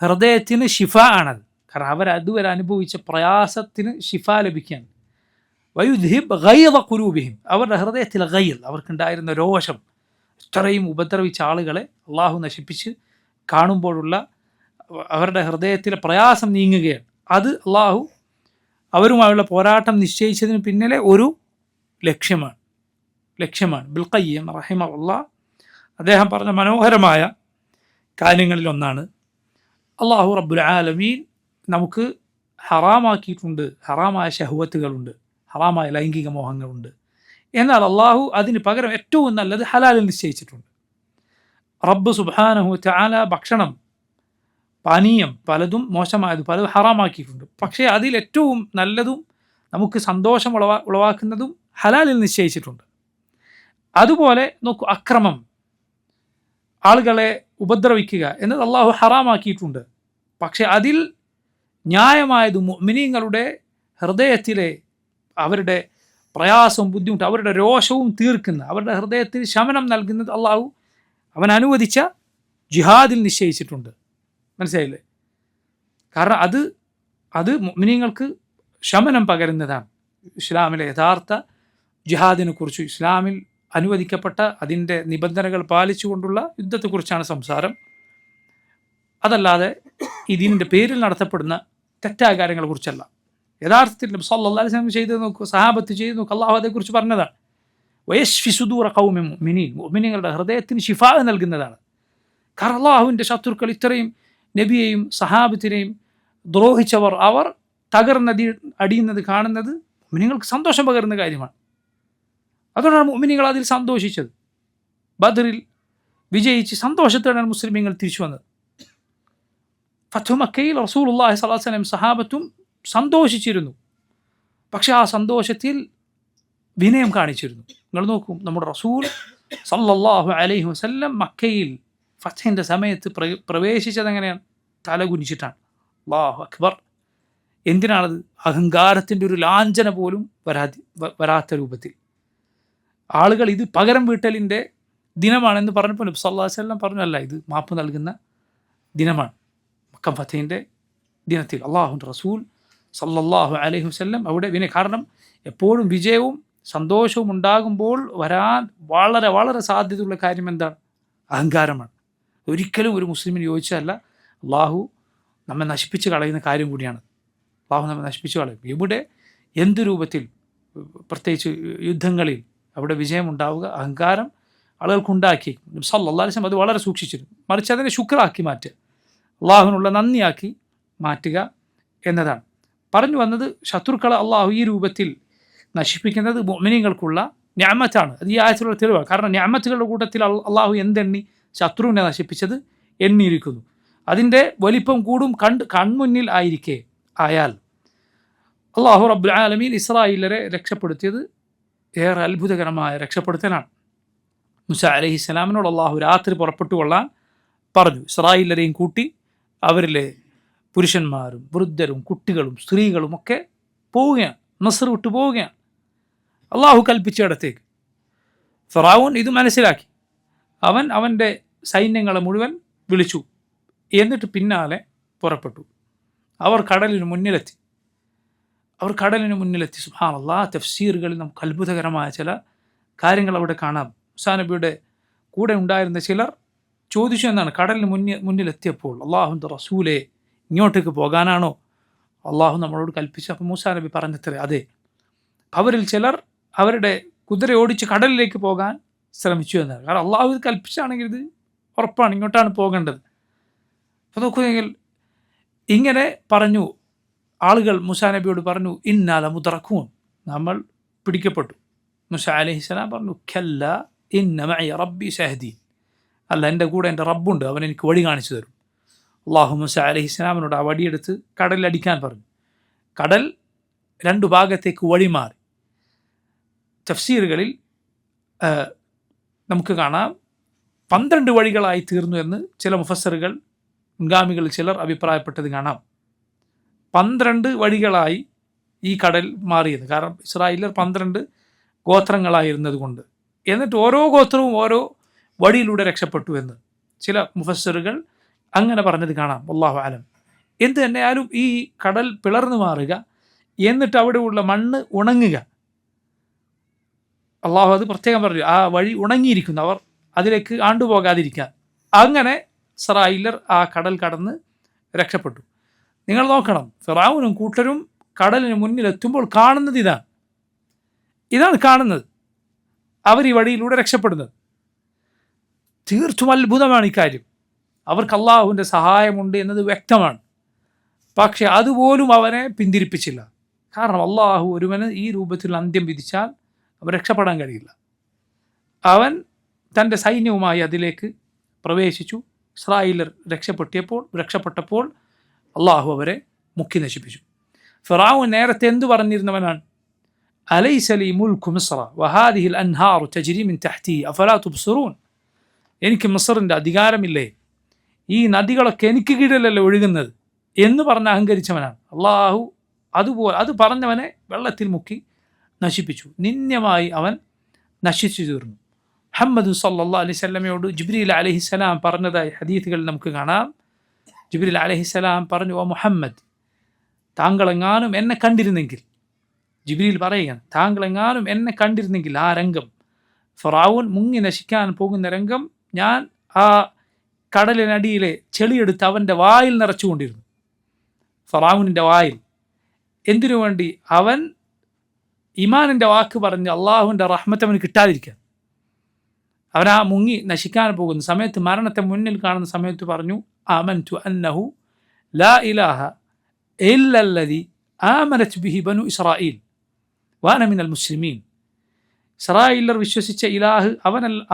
ഹൃദയത്തിന് ഷിഫ ആണത്. കാരണം അവരതുവരെ അനുഭവിച്ച പ്രയാസത്തിന് ഷിഫ ലഭിക്കാൻ. വയുദ്ഹിബ് ഗൈദ ഖുലൂബിഹിം, അവരുടെ ഹൃദയത്തിലെ ഗൈൽ, അവർക്കുണ്ടായിരുന്ന രോഷം, ഇത്രയും ഉപദ്രവിച്ച ആളുകളെ അള്ളാഹു നശിപ്പിച്ച് കാണുമ്പോഴുള്ള അവരുടെ ഹൃദയത്തിലെ പ്രയാസം നീങ്ങുകയാണ്. അത് അള്ളാഹു അവരുമായുള്ള പോരാട്ടം നിശ്ചയിച്ചതിന് പിന്നിലെ ഒരു ലക്ഷ്യമാണ്. ലക്ഷ്യമാണ്. ഇബ്നുൽ ഖയ്യിം റഹിമഹുല്ലാഹ് അദ്ദേഹം പറഞ്ഞ മനോഹരമായ കാര്യങ്ങളിലൊന്നാണ്, അള്ളാഹു റബ്ബുൽ ആലമീൻ നമുക്ക് ഹറാമാക്കിയിട്ടുണ്ട്, ഹറാമായ ശഹ്വത്തുകളുണ്ട്, ഹറാമായ ലൈംഗിക മോഹങ്ങളുണ്ട്. എന്നാൽ അള്ളാഹു അതിന് പകരം ഏറ്റവും നല്ലത് ഹലാലിൽ നിശ്ചയിച്ചിട്ടുണ്ട്. റബ്ബ് സുബ്ഹാനഹു തആല ഭക്ഷണം, പാനീയം പലതും മോശമായത് പലതും ഹറാമാക്കിയിട്ടുണ്ട്. പക്ഷേ അതിൽ ഏറ്റവും നല്ലതും നമുക്ക് സന്തോഷം ഉളവാക്കുന്നതും ഹലാലിൽ നിശ്ചയിച്ചിട്ടുണ്ട്. അതുപോലെ നോക്കൂ, അക്രമം, ആളുകളെ ഉപദ്രവിക്കുക എന്നത് അള്ളാഹു ഹറാമാക്കിയിട്ടുണ്ട്. പക്ഷെ അതിൽ ന്യായമായതും മുഅ്മിനീങ്ങളുടെ ഹൃദയത്തിലെ അവരുടെ പ്രയാസവും ബുദ്ധിമുട്ടും അവരുടെ രോഷവും തീർക്കുന്ന, അവരുടെ ഹൃദയത്തിൽ ശമനം നൽകുന്നത് അള്ളാഹു അവൻ അനുവദിച്ച ജിഹാദിൽ നിശ്ചയിച്ചിട്ടുണ്ട്. മനസ്സിലായില്ലേ? കാരണം അത് മുഅ്മിനീങ്ങൾക്ക് ശമനം പകരുന്നതാണ്. ഇസ്ലാമിലെ യഥാർത്ഥ ജിഹാദിനെ കുറിച്ച്, ഇസ്ലാമിൽ അനുവദിക്കപ്പെട്ട അതിൻ്റെ നിബന്ധനകൾ പാലിച്ചുകൊണ്ടുള്ള യുദ്ധത്തെക്കുറിച്ചാണ് സംസാരം. അതല്ലാതെ ഇതിൻ്റെ പേരിൽ നടത്തപ്പെടുന്ന തെറ്റായ കാര്യങ്ങളെക്കുറിച്ചല്ല. യഥാർത്ഥത്തിൽ നബി സല്ലല്ലാഹു അലൈഹി വസല്ലം ചെയ്ത് നോക്കൂ, സഹാബത്ത് ചെയ്ത് നോക്കൂ, അള്ളാഹു അതേക്കുറിച്ച് പറഞ്ഞതാണ്. വയശ്ഫി സുദൂറ ഖൗമിൻ മുഅ്മിനീൻ, മുഅ്മിനീങ്ങളുടെ ഹൃദയത്തിന് ശിഫാ നൽകുന്നതാണ്. കാരണം അള്ളാഹുവിൻ്റെ ശത്രുക്കൾ, ഇത്രയും നബിയെയും സഹാബത്തിനെയും ദ്രോഹിച്ചവർ, അവർ അടിയുന്നത് കാണുന്നത് മുഅ്മിനീങ്ങൾക്ക് സന്തോഷം പകരുന്ന കാര്യമാണ്. അതുകൊണ്ടാണ് മുഅ്മിനീങ്ങൾ അതിൽ സന്തോഷിച്ചത്. ബദറിൽ വിജയിച്ച് സന്തോഷത്തോടെയാണ് മുസ്ലിമീങ്ങൾ തിരിച്ചു വന്നത്. ഫത്ഹു മക്കയിൽ റസൂലുള്ളാഹി സ്വല്ലല്ലാഹു അലൈഹി വസല്ലം സഹാബത്തും സന്തോഷിച്ചിരുന്നു. പക്ഷെ ആ സന്തോഷത്തിൽ വിനയം കാണിച്ചിരുന്നു. നിങ്ങൾ നോക്കൂ, നമ്മുടെ റസൂൽ സല്ലല്ലാഹു അലൈഹി വസല്ലം മക്കയിൽ ഫത്ഹിൻ്റെ സമയത്ത് പ്രവേശിച്ചത് എങ്ങനെയാണ്? തലകുനിച്ചിട്ടാണ്. അല്ലാഹു അക്ബർ. എന്തിനാണത്? അഹങ്കാരത്തിൻ്റെ ഒരു ലാഞ്ചന പോലും വരാത്ത രൂപത്തിൽ. ആളുകൾ ഇത് പകരം വീട്ടലിൻ്റെ ദിനമാണെന്ന് പറഞ്ഞപ്പോൾ നബി സല്ലല്ലാഹു അലൈഹി വസല്ലം പറഞ്ഞല്ല, ഇത് മാപ്പ് നൽകുന്ന ദിനമാണ്. മക്ക ഫതഹിൻ്റെ ദിനത്തിൽ അള്ളാഹുവിൻ്റെ റസൂൽ സല്ലല്ലാഹു അലൈഹി വസല്ലം അവിടെ കാരണം എപ്പോഴും വിജയവും സന്തോഷവും ഉണ്ടാകുമ്പോൾ വരാൻ വളരെ വളരെ സാധ്യതയുള്ള കാര്യം എന്താണ്? അഹങ്കാരമാണ്. ഒരിക്കലും ഒരു മുസ്ലിമിന് യോജിച്ചതല്ല. അള്ളാഹു നമ്മെ നശിപ്പിച്ച് കളയുന്ന കാര്യം കൂടിയാണ്. അള്ളാഹു നമ്മെ നശിപ്പിച്ച് കളയും. ഇവിടെ എന്ത് രൂപത്തിൽ, പ്രത്യേകിച്ച് യുദ്ധങ്ങളിൽ അവിടെ വിജയമുണ്ടാവുക അഹങ്കാരം ആളുകൾക്കുണ്ടാക്കി സല്ലല്ലാഹു അലൈഹി വസല്ലം അത് വളരെ സൂക്ഷിച്ചിരുന്നു. മറിച്ച് അതിനെ ശുക്റാക്കി മാറ്റുക, അള്ളാഹുവിനുള്ള നന്ദിയാക്കി മാറ്റുക എന്നതാണ്. പറഞ്ഞു വന്നത്, ശത്രുക്കളെ അള്ളാഹു ഈ രൂപത്തിൽ നശിപ്പിക്കുന്നത് മുഅ്മിനീങ്ങൾക്കുള്ള നിഅമത്താണ്. അത് ഈ ആയത്തിലുള്ള തെളിവാണ്. കാരണം നിഅമത്തുകളുടെ കൂട്ടത്തിൽ അള്ളാഹു എന്തെണ്ണി ശത്രുവിനെ നശിപ്പിച്ചത് എണ്ണിയിരിക്കുന്നു. അതിൻ്റെ വലിപ്പം കൂടും കൺമുന്നിൽ ആയാൽ അള്ളാഹു റബ്ബുൽ ആലമീൻ ഇസ്രായേലരെ രക്ഷപ്പെടുത്തിയത് ഏറെ അത്ഭുതകരമായ രക്ഷപ്പെടുത്തലാണ്. മൂസാ അലൈഹിസ്സലാമിനോട് അള്ളാഹു രാത്രി പുറപ്പെട്ടു കൊള്ളാൻ പറഞ്ഞു. ഇസ്രായേലരെയും കൂട്ടി അവരിലെ പുരുഷന്മാരും വൃദ്ധരും കുട്ടികളും സ്ത്രീകളും ഒക്കെ പോവുകയാണ്, മിസ്ർ വിട്ടു പോവുകയാണ് അള്ളാഹു കൽപ്പിച്ചിടത്തേക്ക്. ഫിറഔൻ ഇത് മനസ്സിലാക്കി. അവൻ്റെ സൈന്യങ്ങളെ മുഴുവൻ വിളിച്ചു. എന്നിട്ട് പിന്നാലെ പുറപ്പെട്ടു. അവർ കടലിന് മുന്നിലെത്തി. സുബ്ഹാനല്ലാഹ്, തഫ്സീറുകളിൽ നമുക്ക് അത്ഭുതകരമായ ചില കാര്യങ്ങൾ അവിടെ കാണാം. മൂസാ നബിയുടെ കൂടെ ഉണ്ടായിരുന്ന ചിലർ ചോദിച്ചു എന്നാണ്, കടലിന് മുന്നിലെത്തിയപ്പോൾ അള്ളാഹുവിൻ്റെ റസൂലെ ഇങ്ങോട്ടേക്ക് പോകാനാണോ അള്ളാഹു നമ്മളോട് കൽപ്പിച്ചു? അപ്പോൾ മൂസാ നബി പറഞ്ഞത്രേ, അതെ. അവരിൽ ചിലർ അവരുടെ കുതിര ഓടിച്ച് കടലിലേക്ക് പോകാൻ ശ്രമിച്ചു എന്നാണ്. കാരണം അള്ളാഹു ഇത് കൽപ്പിച്ചാണെങ്കിൽ ഇത് ഉറപ്പാണ്, ഇങ്ങോട്ടാണ് പോകേണ്ടത്. അപ്പോൾ നോക്കുകയെങ്കിൽ ഇങ്ങനെ പറഞ്ഞു. ആളുകൾ മൂസാ നബിയോട് പറഞ്ഞു, ഇന്നാ ലമുദ്റകൂൻ, നമ്മൾ പിടിക്കപ്പെട്ടു. മൂസാ അലൈഹിസ്സലാം പറഞ്ഞു, ഖല്ല ഇന്ന മഇ റബ്ബി സയഹ്ദീൻ, അല്ല, എൻ്റെ കൂടെ എൻ്റെ റബ്ബുണ്ട്, അവൻ എനിക്ക് വഴി കാണിച്ചു തരും. അള്ളാഹു മൂസാ അലൈഹിസ്സലാമിനോട് ആ വടിയെടുത്ത് കടലിലടിക്കാൻ പറഞ്ഞു. കടൽ രണ്ടു ഭാഗത്തേക്ക് വഴിമാറി. തഫ്സീറുകളിൽ നമുക്ക് കാണാം 12 വഴികളായി തീർന്നു എന്ന് ചില മുഫസ്സിറുകൾ, മുൻഗാമികളിൽ ചിലർ അഭിപ്രായപ്പെട്ടത് കാണാം. 12 വഴികളായി ഈ കടൽ മാറിയത്. കാരണം ഇസ്രായേലർ 12 ഗോത്രങ്ങളായിരുന്നത് കൊണ്ട്. എന്നിട്ട് ഓരോ ഗോത്രവും ഓരോ വഴിയിലൂടെ രക്ഷപ്പെട്ടു എന്ന് ചില മുഫസ്സിറുകൾ അങ്ങനെ പറഞ്ഞത് കാണാം. വല്ലാഹു അലം. എന്ത് തന്നെയാലും ഈ കടൽ പിളർന്നു മാറുക, എന്നിട്ട് അവിടെയുള്ള മണ്ണ് ഉണങ്ങുക. അള്ളാഹു അത് പ്രത്യേകം പറഞ്ഞു, ആ വഴി ഉണങ്ങിയിരിക്കുന്നു, അവർ അതിലേക്ക് ആണ്ടുപോകാതിരിക്കാൻ. അങ്ങനെ ഇസ്രായേലർ ആ കടൽ കടന്ന് രക്ഷപ്പെട്ടു. നിങ്ങൾ നോക്കണം, ഫിറഔനും കൂട്ടരും കടലിന് മുന്നിലെത്തുമ്പോൾ കാണുന്നത് ഇതാണ് കാണുന്നത്. അവർ ഈ വഴിയിലൂടെ രക്ഷപ്പെടുന്നത്. തീർത്തും അത്ഭുതമാണ് ഇക്കാര്യം. അവർക്ക് അള്ളാഹുവിൻ്റെ സഹായമുണ്ട് എന്നത് വ്യക്തമാണ്. പക്ഷെ അതുപോലും അവനെ പിന്തിരിപ്പിച്ചില്ല. കാരണം അള്ളാഹു ഒരുവന് ഈ രൂപത്തിൽ അന്ത്യം വിധിച്ചാൽ അവൻ രക്ഷപ്പെടാൻ കഴിയില്ല. അവൻ തൻ്റെ സൈന്യവുമായി അതിലേക്ക് പ്രവേശിച്ചു. ഇസ്രായേലർ രക്ഷപ്പെട്ടപ്പോൾ അള്ളാഹു അവരെ മുക്കി നശിപ്പിച്ചു. ഫിറഔൻ നേരത്തെ എന്തു പറഞ്ഞിരുന്നവനാണ്? അലൈസ ലീ മുൽക്കു മിസ്ര വഹാദിഹിൽ അൻഹാറു തജ്രി മിൻ തഹ്തി അഫലാ തുബ്സിറൂൻ. എനിക്ക് മിസ്റിൻ്റെ അധികാരമില്ലേ? ഈ നദികളൊക്കെ എനിക്ക് കീഴിലല്ലേ ഒഴുകുന്നത് എന്ന് പറഞ്ഞ് അഹങ്കരിച്ചവനാണ്. അള്ളാഹു അത് പറഞ്ഞവനെ വെള്ളത്തിൽ മുക്കി നശിപ്പിച്ചു. നിന്ദ്യമായി അവൻ നശിച്ചു തീർന്നു. മുഹമ്മദ് സല്ലല്ലാഹു അലൈഹി വസല്ലമയോട് ജിബ്രീൽ അലൈഹിസ്സലാം പറഞ്ഞതായി ഹദീസുകളിൽ നമുക്ക് കാണാം. ജിബ്രീൽ അലൈഹിസ്സലാം പറഞ്ഞു, ഓ മുഹമ്മദ്, താങ്കളെങ്ങാനും എന്നെ കണ്ടിരുന്നെങ്കിൽ, ജിബ്രീൽ പറയുകയാണ്, താങ്കളെങ്ങാനും എന്നെ കണ്ടിരുന്നെങ്കിൽ ആ രംഗം, ഫിറഔൻ മുങ്ങി നശിക്കാൻ പോകുന്ന രംഗം, ഞാൻ ആ കടലിനടിയിലെ ചെളിയെടുത്ത് അവൻ്റെ വായിൽ നിറച്ചുകൊണ്ടിരുന്നു. ഫിറഔനിൻ്റെ വായിൽ. എന്തിനു വേണ്ടി? അവൻ ഈമാനിൻ്റെ വാക്ക് പറഞ്ഞ് അള്ളാഹുവിൻ്റെ റഹ്മത്ത് അവന് കിട്ടാതിരിക്കാൻ. അവൻ ആ മുങ്ങി നശിക്കാൻ പോകുന്ന സമയത്ത്, മരണത്തെ മുന്നിൽ കാണുന്ന സമയത്ത് പറഞ്ഞു, ആമൻതു അന്നഹു ലാ ഇലാഹ ഇല്ലല്ലദി ആമനത് ബിഹി ബനു ഇസ്രായീൽ വാന മിനൽ മുസ്ലിമീൻ. ഇസ്രായേലർ വിശ്വസിച്ച ഇലാഹ്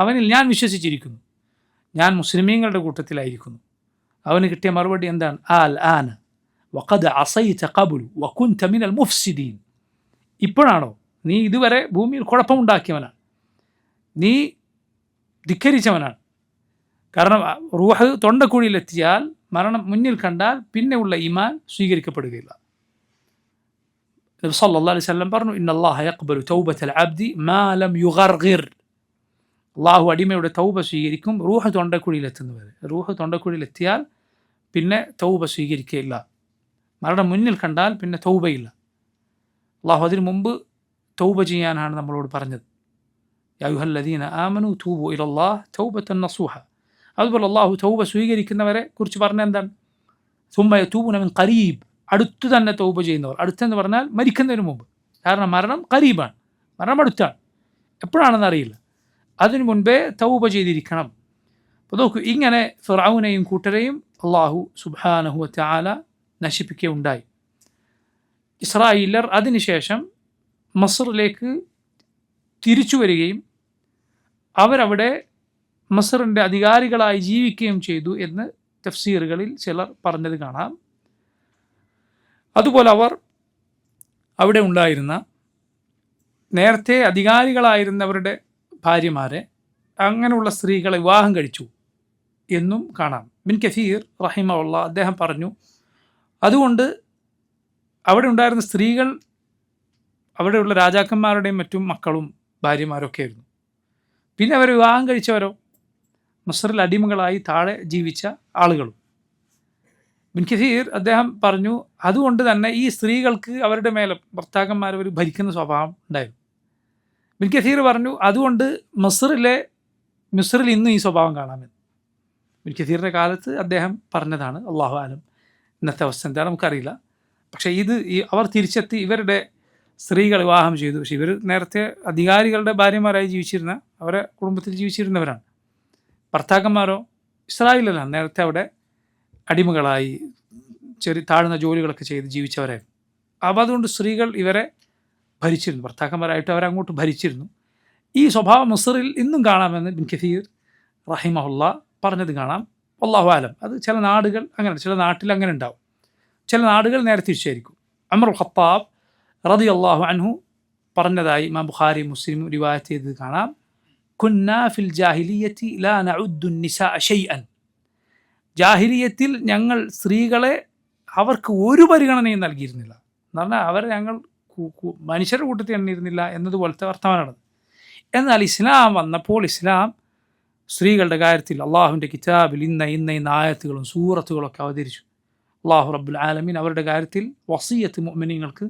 അവനിൽ ഞാൻ വിശ്വസിച്ചിരിക്കുന്നു, ഞാൻ മുസ്ലിമീങ്ങളുടെ കൂട്ടത്തിലായിരിക്കുന്നു. അവന് കിട്ടിയ മറുപടി എന്താണ്? ആൽ ആന വഖദ് അസൈത ഖബ്ലു വകുൻത മിനൽ മുഫ്സിദീൻ. ഇപ്പോഴാണോ? നീ ഇതുവരെ ഭൂമിയിൽ കുഴപ്പമുണ്ടാക്കിയവനാണ്, നീ ധിക്കരിച്ചവനാണ്. കാരണം റൂഹ് തൊണ്ടക്കുഴിയിലെത്തിയാൽ, മരണം മുന്നിൽ കണ്ടാൽ പിന്നെയുള്ള ഈമാൻ സ്വീകരിക്കപ്പെടുകയില്ല. നബി സല്ലല്ലാഹു അലൈഹി വസല്ലം പറഞ്ഞു, ഇന്നല്ലാഹ യഖ്ബലു തൗബത്തൽ അബ്ദി മാ ലം യുഗർഗിർ. അള്ളാഹു അടിമയുടെ തൗബ സ്വീകരിക്കും റൂഹ് തൊണ്ടക്കുഴിയിലെത്തുന്നവരെ. റൂഹ് തൊണ്ടക്കുഴിയിലെത്തിയാൽ പിന്നെ തൗബ സ്വീകരിക്കുകയില്ല. മരണം മുന്നിൽ കണ്ടാൽ പിന്നെ തൗബയില്ല. അള്ളാഹു അതിനു മുമ്പ് തൗബ ചെയ്യാനാണ് നമ്മളോട് പറഞ്ഞത്. യാ അയ്യുഹല്ലദീന ആമനു തൂബു ഇലല്ലാഹ് തൗബത്തൻ നസൂഹ. അതുപോലെ അള്ളാഹു തൗബ സ്വീകരിക്കുന്നവരെ കുറിച്ച് പറഞ്ഞ എന്താണ്? സുമ്മ യതൂബൂന മിൻ ഖരീബ്. അടുത്തു തന്നെ തൗബ ചെയ്യുന്നവർ. അടുത്തെന്ന് പറഞ്ഞാൽ മരിക്കുന്നതിന് മുമ്പ്. കാരണം മരണം ഖരീബാണ്, മരണം അടുത്താണ്, എപ്പോഴാണെന്ന് അറിയില്ല. അതിനു മുൻപേ തൗബ ചെയ്തിരിക്കണം. അപ്പോൾ നോക്കൂ, ഇങ്ങനെ ഫിറഔനെയും കൂട്ടരെയും അള്ളാഹു സുബ്ഹാനഹു വ തആല നശിപ്പിക്കുകയുണ്ടായി. ഇസ്രായേലർ അതിനുശേഷം മസ്റിലേക്ക് തിരിച്ചു വരികയും അവരവിടെ മസ്റിൻ്റെ അധികാരികളായി ജീവിക്കുകയും ചെയ്തു എന്ന് തഫ്സീറുകളിൽ ചിലർ പറഞ്ഞത് കാണാം. അതുപോലെ അവർ അവിടെ ഉണ്ടായിരുന്ന നേരത്തെ അധികാരികളായിരുന്നവരുടെ ഭാര്യമാരെ, അങ്ങനെയുള്ള സ്ത്രീകളെ വിവാഹം കഴിച്ചു എന്നും കാണാം. ബിൻ കസീർ റഹിമഹുല്ലാഹ് അദ്ദേഹം പറഞ്ഞു, അതുകൊണ്ട് അവിടെ ഉണ്ടായിരുന്ന സ്ത്രീകൾ അവിടെയുള്ള രാജാക്കന്മാരുടെയും മറ്റും മക്കളും ഭാര്യമാരൊക്കെ ആയിരുന്നു. പിന്നെ അവർ വിവാഹം കഴിച്ചവരോ മസ്റിൽ അടിമകളായി താഴെ ജീവിച്ച ആളുകളും. ബിൻ കസീർ അദ്ദേഹം പറഞ്ഞു, അതുകൊണ്ട് തന്നെ ഈ സ്ത്രീകൾക്ക് അവരുടെ മേലെ ഭർത്താക്കന്മാർ അവർ ഭരിക്കുന്ന സ്വഭാവം ഉണ്ടായിരുന്നു. ബിൻ കസീർ പറഞ്ഞു, അതുകൊണ്ട് മിസ്റിൽ ഇന്നും ഈ സ്വഭാവം കാണാമെന്ന്. ബിൻ കസീറിൻ്റെ കാലത്ത് അദ്ദേഹം പറഞ്ഞതാണ്. അല്ലാഹു ആലം ഇന്നത്തെ അവസ്ഥ എന്താണ് നമുക്കറിയില്ല. പക്ഷേ അവർ തിരിച്ചെത്തി ഇവരുടെ സ്ത്രീകൾ വിവാഹം ചെയ്തു. പക്ഷേ ഇവർ നേരത്തെ അധികാരികളുടെ ഭാര്യമാരായി ജീവിച്ചിരുന്ന, അവരെ കുടുംബത്തിൽ ജീവിച്ചിരുന്നവരാണ്. ഭർത്താക്കന്മാരോ ഇസ്രായേലിലാണ്, നേരത്തെ അവിടെ അടിമകളായി താഴ്ന്ന ജോലികളൊക്കെ ചെയ്ത് ജീവിച്ചവരായിരുന്നു. അപ്പോൾ അതുകൊണ്ട് സ്ത്രീകൾ ഇവരെ ഭരിച്ചിരുന്നു, ഭർത്താക്കന്മാരായിട്ട് അവരങ്ങോട്ട് ഭരിച്ചിരുന്നു. ഈ സ്വഭാവം മിസ്റിൽ ഇന്നും കാണാമെന്ന് ബിൻ കസീർ റഹിമഹുല്ലാഹ് പറഞ്ഞത് കാണാം. അല്ലാഹു ആലം. അത് ചില നാടുകൾ അങ്ങനെ, ചില നാട്ടിൽ അങ്ങനെ ഉണ്ടാവും, ചില നാടുകൾ നേരെ തിരിച്ചായിരിക്കും. ഉമർ ഖത്താബ് റളിയല്ലാഹു അൻഹു പറഞ്ഞതായി ഇമാം ബുഖാരി മുസ്ലിം റിവായത്ത് ചെയ്തത് കാണാം. കുന്നാ ഫിൽ ജാഹിലിയത്തി ലാ നഉദ്ദു നിസാഅ ഷൈഅൻ. ജാഹിലിയത്തിൽ ഞങ്ങൾ സ്ത്രീകളെ അവർക്ക് ഒരു പരിഗണനയും നൽകിയിരുന്നില്ല. എന്ന് പറഞ്ഞാൽ അവരെ ഞങ്ങൾ മനുഷ്യരുടെ കൂട്ടത്തിൽ എണ്ണിയിരുന്നില്ല എന്നതുപോലത്തെ വർത്തമാനമാണ്. എന്നാൽ ഇസ്ലാം വന്നപ്പോൾ ഇസ്ലാം സ്ത്രീകളുടെ കാര്യത്തിൽ അള്ളാഹുവിൻ്റെ കിതാബിൽ ഇന്ന ആയത്തുകളും സൂറത്തുകളൊക്കെ അവതരിച്ചു. അള്ളാഹു റബ്ബുൽ ആലമീൻ അവരുടെ കാര്യത്തിൽ വസിയ്യത്ത് മുഅ്മിനീങ്ങൾക്ക്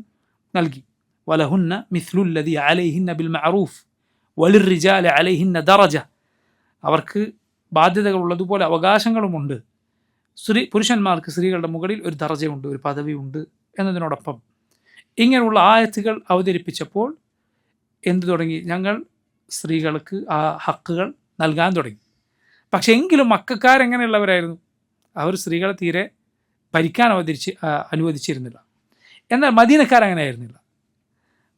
നൽകി. വലഹുന്ന മിസ്ലുല്ലദി അലൈഹിന്ന ബിൽ മഅറൂഫ് വലിർറിജാലി അലൈഹിന്ന ദറജ. അവർക്ക് ബാധ്യതകളുള്ളതുപോലെ അവകാശങ്ങളുമുണ്ട്. പുരുഷന്മാർക്ക് സ്ത്രീകളുടെ മുകളിൽ ഒരു ദറജയുണ്ട്, ഒരു പദവിയുണ്ട് എന്നതിനോടൊപ്പം ഇങ്ങനെയുള്ള ആയത്തുകൾ അവതരിപ്പിച്ചപ്പോൾ എന്തു തുടങ്ങി? ഞങ്ങൾ സ്ത്രീകൾക്ക് ആ ഹക്കുകൾ നൽകാൻ തുടങ്ങി. പക്ഷെ എങ്കിലും മക്കക്കാരെങ്ങനെയുള്ളവരായിരുന്നു? അവർ സ്ത്രീകളെ തീരെ ഭരിക്കാൻ അനുവദിച്ചിരുന്നില്ല. എന്നാൽ മദീനക്കാരങ്ങനെയായിരുന്നില്ല.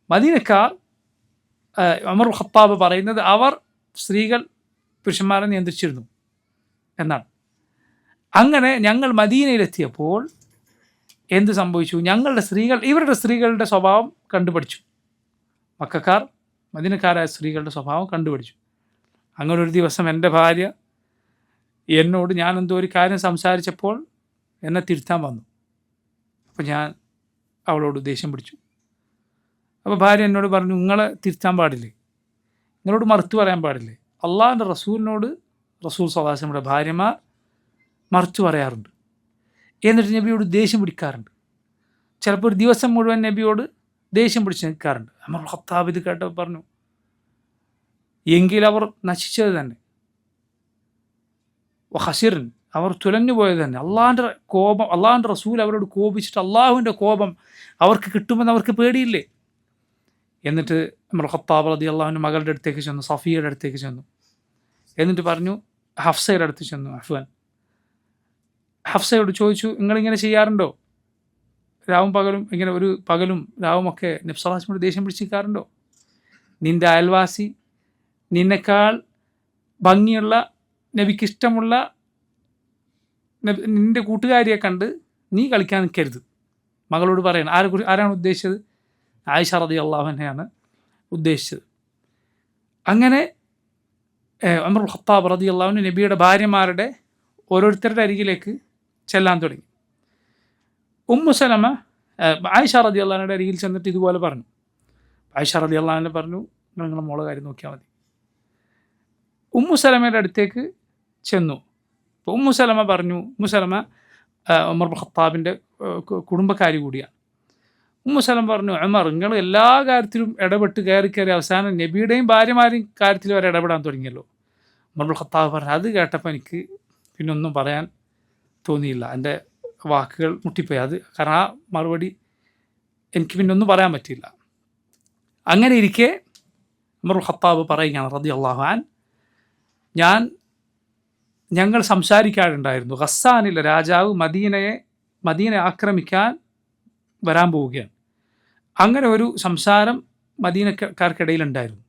മദീനക്കാർ ഉമർ ഖത്താബ് പറയുന്നത് അവർ സ്ത്രീകൾ പുരുഷന്മാരെ നിയന്ത്രിച്ചിരുന്നു എന്നാണ്. അങ്ങനെ ഞങ്ങൾ മദീനയിലെത്തിയപ്പോൾ എന്ത് സംഭവിച്ചു? ഇവരുടെ സ്ത്രീകളുടെ സ്വഭാവം കണ്ടുപഠിച്ചു. മക്കക്കാർ മദീനക്കാരായ സ്ത്രീകളുടെ സ്വഭാവം കണ്ടുപഠിച്ചു. അങ്ങനെ ഒരു ദിവസം എൻ്റെ ഭാര്യ എന്നോട് ഞാൻ എന്തോ ഒരു കാര്യം സംസാരിച്ചപ്പോൾ എന്നെ തിരുത്താൻ വന്നു. അപ്പോൾ ഞാൻ അവളോട് ദേഷ്യം പിടിച്ചു. അപ്പോൾ ഭാര്യ എന്നോട് പറഞ്ഞു, നിങ്ങളെ തിരുത്താൻ പാടില്ലേ, നിങ്ങളോട് മറുത്തു പറയാൻ പാടില്ലേ? അള്ളാഹുവിൻ്റെ റസൂലിനോട് റസൂൽ സ്വല്ലല്ലാഹു അലൈഹി വസല്ലമയുടെ ഭാര്യമാർ മറുത്തു പറയാറുണ്ട്, എന്നിട്ട് നബിയോട് ദേഷ്യം പിടിക്കാറുണ്ട്. ചിലപ്പോൾ ഒരു ദിവസം മുഴുവൻ നബിയോട് ദേഷ്യം പിടിച്ച് നിൽക്കാറുണ്ട്. ഉമർ ഖത്താബ് ഇത് കേട്ടപ്പോൾ പറഞ്ഞു, എങ്കിൽ അവർ നശിച്ചത് തന്നെ, ഖസിറിൻ, അവർ തുലഞ്ഞു പോയത് തന്നെ. അള്ളാഹിൻ്റെ കോപം, അള്ളാഹിൻ്റെ റസൂൽ അവരോട് കോപിച്ചിട്ട് അള്ളാഹുവിൻ്റെ കോപം അവർക്ക് കിട്ടുമെന്ന് അവർക്ക് പേടിയില്ലേ? എന്നിട്ട് ഉമർ ഖത്താബ് റളിയല്ലാഹു അൻഹു മകളുടെ അടുത്തേക്ക് ചെന്നു, സഫിയയുടെ അടുത്തേക്ക് ചെന്നു. എന്നിട്ട് പറഞ്ഞു, ഹഫ്സയുടെ അടുത്ത് ചെന്നു. ഹഫ്സയോട് ചോദിച്ചു, നിങ്ങളിങ്ങനെ ചെയ്യാറുണ്ടോ? രാവും പകലും ഇങ്ങനെ ഒരു പകലും രാവുമൊക്കെ നബി സല്ലല്ലാഹു അലൈഹി വസല്ലം ദേഷ്യം പിടിച്ചിരിക്കാറുണ്ടോ? നിൻ്റെ അയൽവാസി നിന്നെക്കാൾ ഭംഗിയുള്ള, നബിക്കിഷ്ടമുള്ള നിൻ്റെ കൂട്ടുകാരിയെ കണ്ട് നീ കളിക്കാൻ നിൽക്കരുത്. മകളോട് പറയണം. ആരാണ് ഉദ്ദേശിച്ചത്? ആയിഷ റളിയല്ലാഹു അൻഹയാണ് ഉദ്ദേശിച്ചത്. അങ്ങനെ ഉമർ ഖത്താബ് റളിയല്ലാഹു അൻഹു നബിയുടെ ഭാര്യമാരുടെ ഓരോരുത്തരുടെ അരികിലേക്ക് ചെല്ലാൻ തുടങ്ങി. ഉമ്മു സലമ ആയിഷ റളിയല്ലാഹു അൻഹയുടെ അരികിൽ ചെന്നിട്ട് ഇതുപോലെ പറഞ്ഞു. ആയിഷ റളിയല്ലാഹു അൻഹ പറഞ്ഞു, നിങ്ങളുടെ മോളെ കാര്യം നോക്കിയാൽ മതി. ഉമ്മു സലമയുടെ അടുത്തേക്ക് ചെന്നു. അപ്പോൾ ഉമ്മു സലമ പറഞ്ഞു, ഉമ്മു സലമ ഉമർ ഖത്താബിൻ്റെ കുടുംബക്കാരി കൂടിയാണ്. ഉമ്മു സലമ പറഞ്ഞു, ഉമർ, നിങ്ങൾ എല്ലാ കാര്യത്തിലും ഇടപെട്ട് കയറി അവസാനം നബിയുടെയും ഭാര്യമാരുടെയും കാര്യത്തിൽ വരെ ഇടപെടാൻ തുടങ്ങിയല്ലോ. ഉമർ ഖത്താബ് പറഞ്ഞു, അത് കേട്ടപ്പോൾ എനിക്ക് പിന്നെ ഒന്നും പറയാൻ തോന്നിയില്ല, എൻ്റെ വാക്കുകൾ മുട്ടിപ്പോയി. കാരണം ആ മറുപടി എനിക്ക് പിന്നെ ഒന്നും പറയാൻ പറ്റിയില്ല. അങ്ങനെ ഇരിക്കെ ഉമർ ഖത്താബ് പറയുകയാണ് റളിയല്ലാഹു അൻഹു, ഞങ്ങൾ സംസാരിക്കാറുണ്ടായിരുന്നു, ഖസ്സാനിലെ രാജാവ് മദീനയെ ആക്രമിക്കാൻ വരാൻ പോവുകയാണ്. അങ്ങനെ ഒരു സംസാരം മദീനക്കാർക്കിടയിലുണ്ടായിരുന്നു.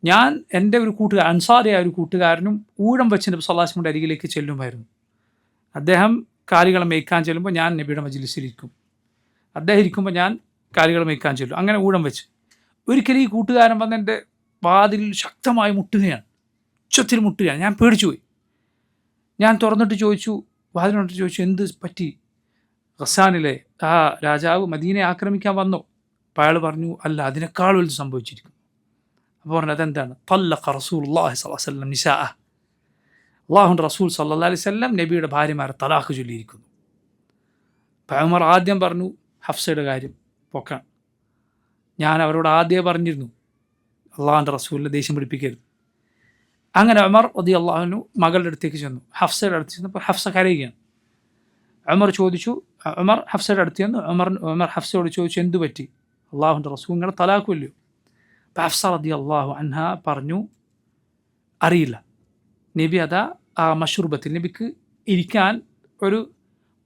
ഞാൻ എൻ്റെ ഒരു അൻസാരിയായ ഒരു കൂട്ടുകാരനും ഊഴം വെച്ച് നബി സല്ലല്ലാഹു അലൈഹി വസല്ലമയുടെ അരികിലേക്ക് ചെല്ലുമായിരുന്നു. അദ്ദേഹം കാലികളെ മേയ്ക്കാൻ ചെല്ലുമ്പോൾ ഞാൻ നബിയുടെ മജ്ലിസിലിരിക്കും, അദ്ദേഹം ഇരിക്കുമ്പോൾ ഞാൻ കാലികളെ മേയ്ക്കാൻ ചെല്ലും. അങ്ങനെ ഊഴം വെച്ച് ഒരിക്കലും ഈ കൂട്ടുകാരൻ വന്ന് എൻ്റെ വാതിലിൽ ശക്തമായി മുട്ടുകയാണ്, ഉച്ചത്തിൽ മുട്ടുകയാണ്. ഞാൻ പേടിച്ചു പോയി. ഞാൻ തുറന്നിട്ട് ചോദിച്ചു, വാതിലിനോട്ട് ചോദിച്ചു, എന്ത് പറ്റി? ഖസ്സാനിലെ ആ രാജാവ് മദീനയെ ആക്രമിക്കാൻ വന്നോ? അപ്പോൾ അയാൾ പറഞ്ഞു, അല്ല, അതിനേക്കാൾ വലുത് സംഭവിച്ചിരിക്കുന്നു. അപ്പോൾ പറഞ്ഞു, അതെന്താണ്? തല്ലഖ റസൂലുള്ളാഹി സ്വല്ലല്ലാഹു അലൈഹി വസല്ലം നിസാഅ, അല്ലാഹുവിൻ്റെ റസൂൽ സല്ലല്ലാഹു അലൈഹി വസല്ലം നബിയുടെ ഭാര്യമാരെ തലാഖ് ചൊല്ലിയിരിക്കുന്നു. അപ്പോൾ ഉമർ ആദ്യം പറഞ്ഞു, ഹഫ്സയുടെ കാര്യം പൊക്കാൻ. ഞാൻ അവരോട് ആദ്യമേ പറഞ്ഞിരുന്നു, അള്ളാഹുവിൻ്റെ റസൂലിനെ ദേഷ്യം പിടിപ്പിക്കരുത്. അങ്ങനെ ഉമർ റളിയല്ലാഹു അൻഹു മകളുടെ അടുത്തേക്ക് ചെന്നു, ഹഫ്സയുടെ അടുത്ത് ചെന്നപ്പോൾ ഹഫ്സ കരയുകയാണ്. ഉമർ ഹഫ്സയുടെ അടുത്ത് ചെന്നു. ഉമർ ഹഫ്സയോട് ചോദിച്ചു, എന്തു പറ്റി? അള്ളാഹുവിൻ്റെ റസൂൽ നിങ്ങളെ തലാഖുമല്ലോ. അപ്പോൾ ഹഫ്സ റളിയല്ലാഹു അൻഹ പറഞ്ഞു, അറിയില്ല. നബി അതാ ആ മഷ്റൂബത്തിൽ, നബിക്ക് ഇരിക്കാൻ ഒരു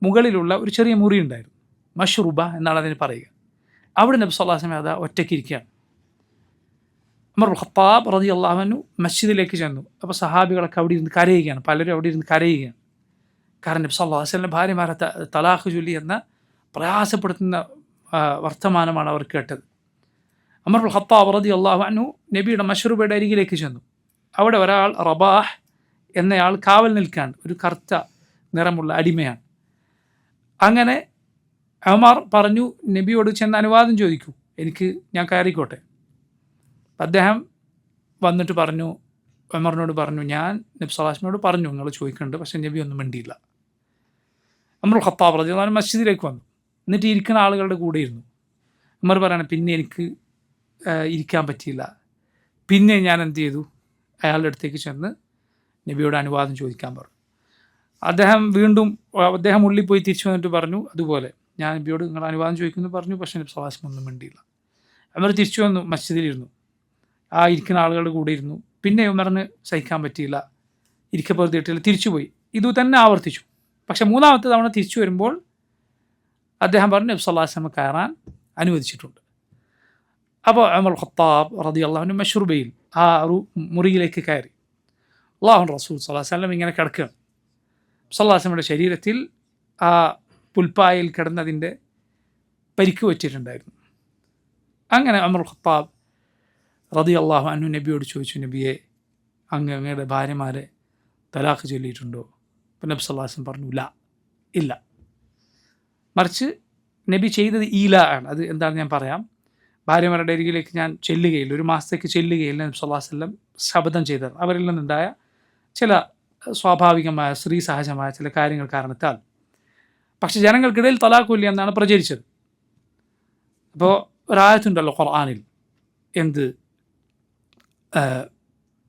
മുകളിലുള്ള ഒരു ചെറിയ മുറി ഉണ്ടായിരുന്നു, മഷ്റൂബ എന്നാണ് അതിന് പറയുക. അവിടെ നബി സല്ലല്ലാഹു അലൈഹി വസല്ലം അതാ ഒറ്റയ്ക്ക് ഇരിക്കുകയാണ്. ഉമർ ഖത്താബ് റളിയല്ലാഹു അൻഹു മസ്ജിദിലേക്ക് ചെന്നു. അപ്പോൾ സഹാബികളൊക്കെ അവിടെ ഇരുന്ന് കരയുകയാണ്, പലരും അവിടെ ഇരുന്ന് കരയുകയാണ്. കാരണം നബി സല്ലല്ലാഹു അലൈഹി വസല്ലം ഭാര്യമാരെ തലാഖ് ചൊല്ലി എന്ന പ്രയാസപ്പെടുത്തുന്ന വർത്തമാനമാണ് അവർ കേട്ടത്. ഉമർ ഖത്താബ് റളിയല്ലാഹു അൻഹു നബിയുടെ മഷ്റൂബയുടെ അരികിലേക്ക് ചെന്നു. അവിടെ ഒരാൾ റബാഹ് എന്നയാൾ കാവൽ നിൽക്കാൻ, ഒരു കറുത്ത നിറമുള്ള അടിമയാണ്. അങ്ങനെ ഉമർ പറഞ്ഞു, നബിയോട് ചെന്ന് അനുവാദം ചോദിക്കൂ, ഞാൻ കയറിക്കോട്ടെ. അദ്ദേഹം വന്നിട്ട് പറഞ്ഞു, ഉമറിനോട് പറഞ്ഞു, ഞാൻ നബി സല്ലല്ലാഹു അലൈഹി വസല്ലമയോട് പറഞ്ഞു നിങ്ങൾ ചോദിക്കുന്നുണ്ട്, പക്ഷേ നബി ഒന്നും മിണ്ടിയില്ല. ഉമർ ഖത്താബ് റളിയല്ലാഹു അൻഹു മസ്ജിദിലേക്ക് വന്നു. എന്നിട്ട് ഇരിക്കുന്ന ആളുകളുടെ കൂടെ ഇരുന്നു. ഉമർ പറയണം, പിന്നെ എനിക്ക് ഇരിക്കാൻ പറ്റിയില്ല. പിന്നെ ഞാൻ എന്ത് ചെയ്തു? അയാളുടെ അടുത്തേക്ക് ചെന്ന് നബിയോട് അനുവാദം ചോദിക്കാൻ പറഞ്ഞു. അദ്ദേഹം ഉള്ളിൽ പോയി തിരിച്ചു വന്നിട്ട് പറഞ്ഞു, അതുപോലെ ഞാൻ നബിയോട് നിങ്ങൾ അനുവാദം ചോദിക്കുന്നു പറഞ്ഞു, പക്ഷേ നബി സല്ലല്ലാഹു അലൈഹി വസല്ലം ഒന്നും മിണ്ടിയില്ല. ഉമർ തിരിച്ചു വന്നു, മസ്ജിദിലിരുന്നു. ആ ഇരിക്കുന്ന ആളുകളുടെ കൂടെ ഇരുന്നു. പിന്നെ ഉമറിന് സഹിക്കാൻ പറ്റിയില്ല, ഇരിക്കപ്പുറത്തിട്ടില്ല, തിരിച്ചുപോയി. ഇതു തന്നെ ആവർത്തിച്ചു. പക്ഷെ മൂന്നാമത്തെ തവണ തിരിച്ചു വരുമ്പോൾ അദ്ദേഹം പറഞ്ഞു നബി സല്ലല്ലാഹു അലൈഹി വസല്ലം കയറാൻ അനുവദിച്ചിട്ടുണ്ട്. അപ്പോൾ ഉമർ ഖത്താബ് റളിയല്ലാഹു അൻഹു മശ്റൂബയിൽ ആ മുറിയിലേക്ക് കയറി. അല്ലാഹുവിൻ്റെ റസൂൽ സല്ലല്ലാഹു അലൈഹി വസല്ലം ഇങ്ങനെ കിടക്കുകയാണ്. സല്ലല്ലാഹു അലൈഹി വസല്ലമയുടെ ശരീരത്തിൽ ആ പുൽപ്പായിൽ കിടന്നതിൻ്റെ പരിക്ക് പറ്റിയിട്ടുണ്ടായിരുന്നു. അങ്ങനെ ഉമർ ഖത്താബ് റളിയല്ലാഹു അൻഹു നബിയോട് ചോദിച്ചു, നബിയെ, അങ്ങയുടെ ഭാര്യമാരെ തലാഖ് ചൊല്ലിയിട്ടുണ്ടോ? അപ്പോൾ നബി സല്ലല്ലാഹു അലൈഹി വസല്ലം പറഞ്ഞു, ഇല്ല. മറിച്ച് നബി ചെയ്തത് ഈല ആണ്. അത് എന്താണെന്ന് ഞാൻ പറയാം. ഭാര്യമാരുടെ അരികിലേക്ക് ഞാൻ ചെല്ലുകയില്ല, ഒരു മാസത്തേക്ക് ചെല്ലുകയില്ല നബി സല്ലല്ലാഹു അലൈഹി വസല്ലം ശപഥം ചെയ്തത്. അവരിൽ നിന്നുണ്ടായ ചില സ്വാഭാവികമായ സ്ത്രീ സഹജമായ ചില കാര്യങ്ങൾ കാരണത്താൽ. പക്ഷെ ജനങ്ങൾക്കിടയിൽ തലാഖ് ഇല്ല എന്നാണ് പ്രചരിച്ചത്. അപ്പോൾ ഒരായത്തുണ്ടല്ലോ ഖുർആനിൽ, എന്ത്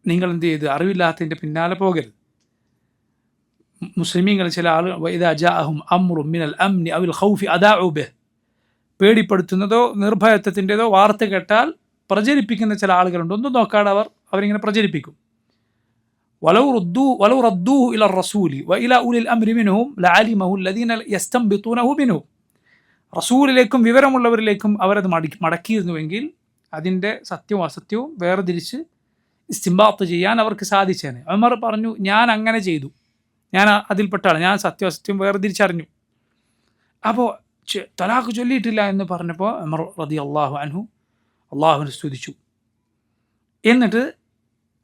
നിങ്ങൾ എന്ത് ചെയ്ത് അറിവില്ലാത്തതിൻ്റെ പിന്നാലെ പോകരുത്. മുസ്ലിമീങ്ങൾ ചില ആളുകൾ ഇദാ ജാഅഹും അംറുൻ മിനൽ അംനി അവൽ ഖൗഫി അദാഉ ബിഹ്, പേടിപ്പെടുത്തുന്നതോ നിർഭയത്വത്തിൻ്റെതോ വാർത്ത കേട്ടാൽ പ്രചരിപ്പിക്കുന്ന ചില ആളുകളുണ്ട്. ഒന്നും നോക്കാതെ അവരിങ്ങനെ പ്രചരിപ്പിക്കും. വലൗ റദ്ദൂഹു ഇല റസൂലി വ ഇല ഉലിൽ അംരി മിൻഹും ലഅലിമഹു അല്ലദീന യസ്തംബിതൂനഹു മിൻഹും. റസൂലിലേക്കും വിവരമുള്ളവരിലേക്കും അവരത് മടക്കിയിരുന്നുവെങ്കിൽ അതിൻ്റെ സത്യവും അസത്യവും വേർതിരിച്ച് ഇസ്തിംബാത്ത് ചെയ്യാൻ അവർക്ക് സാധിച്ചേനെ. ഉമർ പറഞ്ഞു, ഞാൻ അങ്ങനെ ചെയ്തു, ഞാൻ അതിൽപ്പെട്ട ആൾ, ഞാൻ സത്യാസത്യം വേർതിരിച്ചറിഞ്ഞു. അപ്പോൾ തലാഖ് ചൊല്ലിയിട്ടില്ല എന്ന് പറഞ്ഞപ്പോൾ ഉമർ റളിയല്ലാഹു അൻഹു അള്ളാഹുവിനെ സ്തുതിച്ചു. എന്നിട്ട്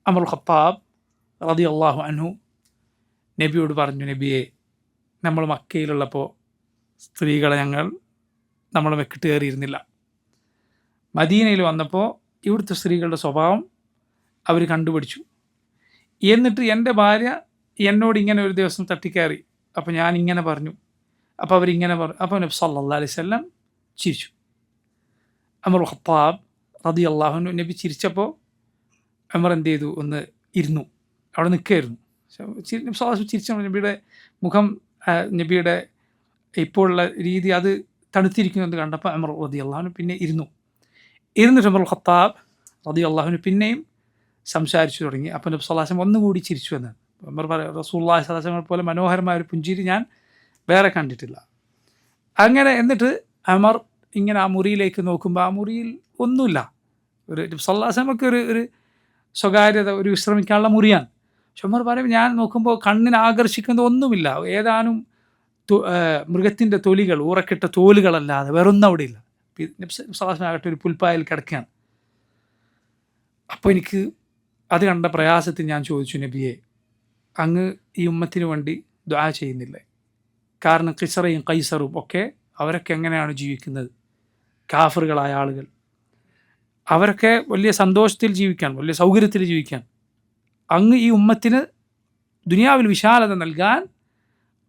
ഉമർ ഖത്താബ് റളിയല്ലാഹു അൻഹു നബിയോട് പറഞ്ഞു, നബിയെ, നമ്മൾ മക്കയിലുള്ളപ്പോൾ സ്ത്രീകളെ നമ്മൾ മെക്കിട്ട് കയറിയിരുന്നില്ല. മദീനയിൽ വന്നപ്പോൾ ഇവിടുത്തെ സ്ത്രീകളുടെ സ്വഭാവം അവർ കണ്ടുപിടിച്ചു. എന്നിട്ട് എൻ്റെ ഭാര്യ എന്നോട് ഇങ്ങനെ ഒരു ദിവസം തട്ടിക്കയറി. അപ്പോൾ ഞാൻ ഇങ്ങനെ പറഞ്ഞു, അപ്പോൾ അവരിങ്ങനെ പറഞ്ഞു. അപ്പോൾ നബി സല്ലല്ലാഹു അലൈഹി വസല്ലം ചിരിച്ചു. ഉമർ ഖത്താബ് റളിയല്ലാഹു അൻഹു നബി ചിരിച്ചപ്പോൾ ഉമർ എന്ത് ചെയ്തു, ഒന്ന് ഇരുന്നു, അവിടെ നിൽക്കുകയായിരുന്നു. നബി സല്ലല്ലാഹു അലൈഹി വസല്ലം ചിരിച്ച നബിയുടെ മുഖം, നബിയുടെ ഇപ്പോഴുള്ള രീതി അത് തണുത്തിരിക്കുന്നത് കണ്ടപ്പോൾ ഉമർ റളിയല്ലാഹു അൻഹു പിന്നെ ഇരുന്നിട്ട് ഉമർ ഖത്താബ് റളിയല്ലാഹു അൻഹു പിന്നെയും സംസാരിച്ചു തുടങ്ങി. അപ്പോൾ നബി സല്ലല്ലാഹു അലൈഹി വസല്ലം ഒന്നുകൂടി ചിരിച്ചു എന്നാണ്. ഉമർ പറയും, റസൂലുള്ളാഹി സ്വല്ലല്ലാഹു അലൈഹി വസല്ലം പോലെ മനോഹരമായ ഒരു പുഞ്ചിരി ഞാൻ വേറെ കണ്ടിട്ടില്ല. അങ്ങനെ എന്നിട്ട് ഉമർ ഇങ്ങനെ ആ മുറിയിലേക്ക് നോക്കുമ്പോൾ ആ മുറിയിൽ ഒന്നുമില്ല. ഒരു നബി സല്ലല്ലാഹു അലൈഹി വസല്ലമക്ക് ഒരു സ്വകാര്യത, ഒരു വിശ്രമിക്കാനുള്ള മുറിയാണ്. പക്ഷെ ഉമർ പറയും, ഞാൻ നോക്കുമ്പോൾ കണ്ണിന് ആകർഷിക്കുന്ന ഒന്നുമില്ല, ഏതാനും മൃഗത്തിൻ്റെ തൊലികൾ, ഊറക്കിട്ട തോലുകളല്ലാതെ വേറൊന്നും അവിടെ ഇല്ല. നബി സല്ലല്ലാഹു അലൈഹി വസല്ലം ആകട്ടെ ഒരു പുൽപ്പായിൽ കിടക്കുകയാണ്. അപ്പോൾ എനിക്ക് അത് കണ്ട പ്രയാസത്തിൽ ഞാൻ ചോദിച്ചു, നബിയെ, അങ്ങ് ഈ ഉമ്മത്തിന് വേണ്ടി ദുആ ചെയ്യുന്നില്ലേ? കാരണം കിസ്റയും കൈസറും ഒക്കെ അവരൊക്കെ എങ്ങനെയാണ് ജീവിക്കുന്നത്? കാഫറുകളായ ആളുകൾ, അവരൊക്കെ വലിയ സന്തോഷത്തിൽ ജീവിക്കാൻ, വലിയ സൗകര്യത്തിൽ ജീവിക്കാൻ. അങ്ങ് ഈ ഉമ്മത്തിന് ദുനിയാവിൽ വിശാലത നൽകാൻ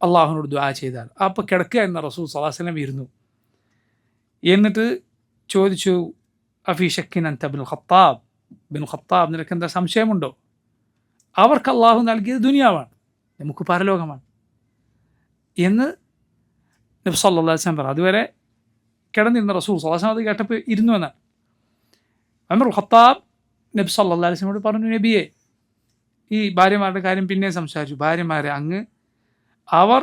അള്ളാഹുവിനോട് ദുആ ചെയ്താൽ. അപ്പോൾ കിടക്കുക എന്ന റസൂൽ സല്ലല്ലാഹു അലൈഹി വസല്ലം ഇരുന്നു. എന്നിട്ട് ചോദിച്ചു, അഫീ ശക്കിൻ അൻത ബിൻ ഖത്താബ്, നിനക്ക് എന്താ സംശയമുണ്ടോ? അവർക്ക് അള്ളാഹു നൽകിയത് ദുനിയാവാണ്, നമുക്ക് പരലോകമാണ് എന്ന് നബി സല്ലല്ലാഹു അലൈഹി വസല്ലം പറഞ്ഞു. അതുവരെ കിടന്നിരുന്ന റസൂൽ സല്ലല്ലാഹു അലൈഹി വസല്ലം അത് കേട്ടപ്പോൾ ഇരുന്നു എന്നാണ്. ഉമർ ഖത്താബ് നബി സല്ലല്ലാഹു അലൈഹി വസല്ലമയോട് പറഞ്ഞു, നബിയെ, ഈ ഭാര്യമാരുടെ കാര്യം പിന്നെ സംസാരിച്ചു. ഭാര്യമാരെ അവർ